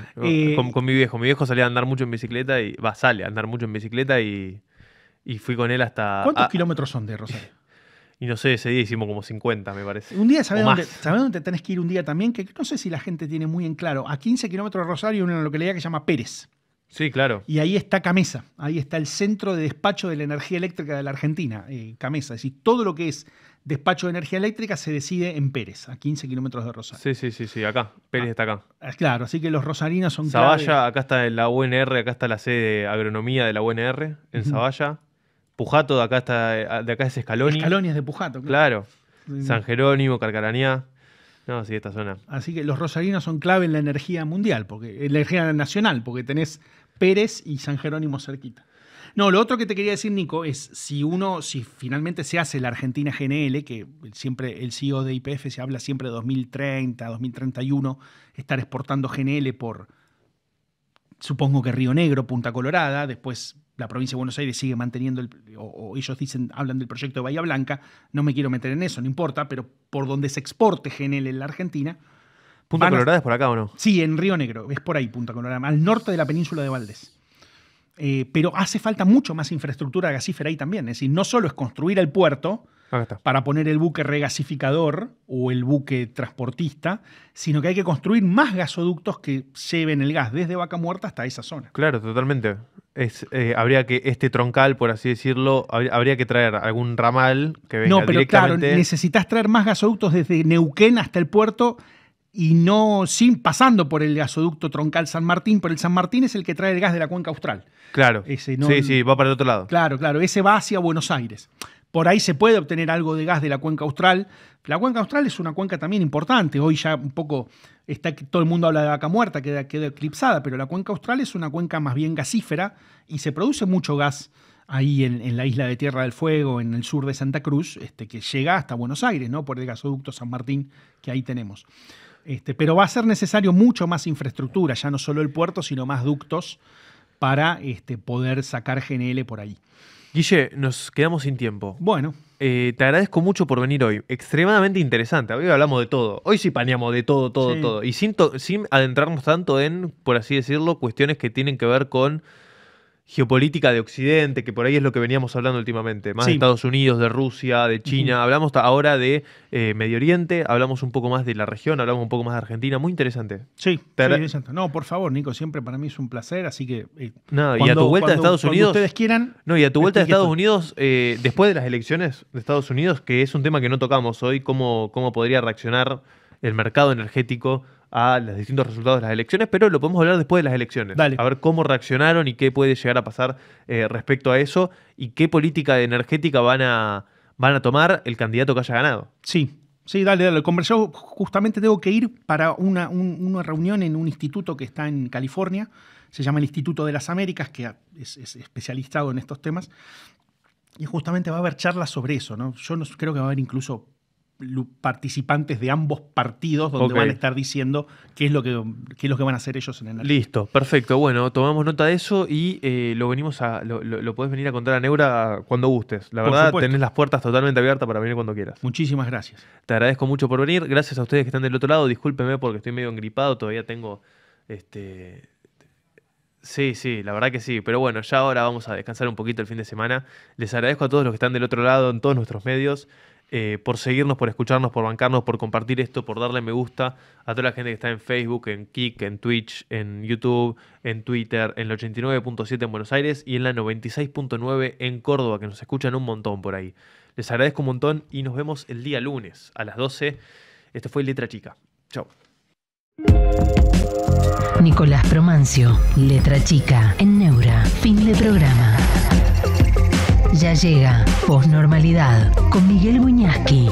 Con mi viejo. Mi viejo salía a andar mucho en bicicleta sale a andar mucho en bicicleta y fui con él hasta... ¿Cuántos kilómetros son de Rosario? Y no sé, ese día hicimos como 50, me parece. Un día, ¿sabés dónde tenés que ir un día también? Que no sé si la gente tiene muy en claro. A 15 kilómetros de Rosario hay una localidad que se llama Pérez. Sí, claro. Y ahí está Camesa. Ahí está el centro de despacho de la energía eléctrica de la Argentina, Camesa. Es decir, todo lo que es despacho de energía eléctrica se decide en Pérez, a 15 kilómetros de Rosario. Sí, acá. Pérez está acá. Claro, así que los rosarinos son Zavalla, acá está la UNR, acá está la sede de agronomía de la UNR, en Zavalla. Pujato, de acá es Scaloni. Scaloni es de Pujato. Claro. San Jerónimo, Carcarañá. No, sí, esta zona. Así que los rosarinos son clave en la energía mundial, en la energía nacional, porque tenés Pérez y San Jerónimo cerquita. No, lo otro que te quería decir, Nico, es si finalmente se hace la Argentina GNL, que siempre el CEO de YPF se habla siempre de 2030, 2031, estar exportando GNL por, supongo que Río Negro, Punta Colorada, después la provincia de Buenos Aires sigue manteniendo, o ellos hablan del proyecto de Bahía Blanca, no me quiero meter en eso, no importa, pero por donde se exporte GNL en la Argentina. ¿Punta Colorada es por acá o no? Sí, en Río Negro, es por ahí Punta Colorada, al norte de la península de Valdés. Pero hace falta mucho más infraestructura gasífera ahí también, es decir, no solo es construir el puerto para poner el buque regasificador o el buque transportista, sino que hay que construir más gasoductos que lleven el gas desde Vaca Muerta hasta esa zona. Claro, totalmente. Habría que, troncal, por así decirlo, habría que traer algún ramal que venga directamente... No, pero claro, necesitas traer más gasoductos desde Neuquén hasta el puerto y pasando por el gasoducto troncal San Martín, pero el San Martín es el que trae el gas de la cuenca austral. Claro, sí, va para el otro lado. Claro, ese va hacia Buenos Aires. Por ahí se puede obtener algo de gas de la cuenca austral. La cuenca austral es una cuenca también importante. Hoy ya un poco todo el mundo habla de Vaca Muerta, queda eclipsada, pero la cuenca austral es una cuenca más bien gasífera y se produce mucho gas ahí en la isla de Tierra del Fuego, en el sur de Santa Cruz, que llega hasta Buenos Aires, ¿no? Por el gasoducto San Martín que ahí tenemos. Pero va a ser necesario mucho más infraestructura, ya no solo el puerto, sino más ductos para poder sacar GNL por ahí. Guille, nos quedamos sin tiempo. Bueno. Te agradezco mucho por venir hoy. Extremadamente interesante. Hoy hablamos de todo. Hoy sí paneamos de todo. Y sin adentrarnos tanto en, por así decirlo, cuestiones que tienen que ver con geopolítica de Occidente, que por ahí es lo que veníamos hablando últimamente. Más de Estados Unidos, de Rusia, de China. Hablamos ahora de Medio Oriente, hablamos un poco más de la región, hablamos un poco más de Argentina. Muy interesante. Sí, interesante. No, por favor, Nico, siempre para mí es un placer, así que... y a tu vuelta a Estados Unidos... Cuando ustedes quieran... No, y a tu vuelta a Estados Unidos, después de las elecciones de Estados Unidos, que es un tema que no tocamos hoy, cómo podría reaccionar el mercado energético a los distintos resultados de las elecciones, pero lo podemos hablar después de las elecciones. Dale. A ver cómo reaccionaron y qué puede llegar a pasar respecto a eso y qué política energética van a tomar el candidato que haya ganado. Sí, dale. Yo justamente tengo que ir para una reunión en un instituto que está en California, se llama el Instituto de las Américas, que es especializado en estos temas, y justamente va a haber charlas sobre eso, ¿no? Yo creo que va a haber incluso participantes de ambos partidos donde van a estar diciendo qué es lo que van a hacer ellos en Energía. Listo, perfecto. Bueno, tomamos nota de eso y lo podés venir a contar a Neura cuando gustes. La verdad, tenés las puertas totalmente abiertas para venir cuando quieras. Muchísimas gracias. Te agradezco mucho por venir. Gracias a ustedes que están del otro lado. Discúlpenme porque estoy medio engripado. Todavía tengo... Sí, la verdad que sí. Pero bueno, ya ahora vamos a descansar un poquito el fin de semana. Les agradezco a todos los que están del otro lado en todos nuestros medios. Por seguirnos, por escucharnos, por bancarnos, por compartir esto, por darle me gusta a toda la gente que está en Facebook, en Kik, en Twitch, en YouTube, en Twitter, en la 89.7 en Buenos Aires y en la 96.9 en Córdoba, que nos escuchan un montón por ahí. Les agradezco un montón y nos vemos el día lunes a las 12. Esto fue Letra Chica. Chau. Nicolás Promancio, Letra Chica, en Neura. Fin de programa. Ya llega Posnormalidad con Miguel Buñaski.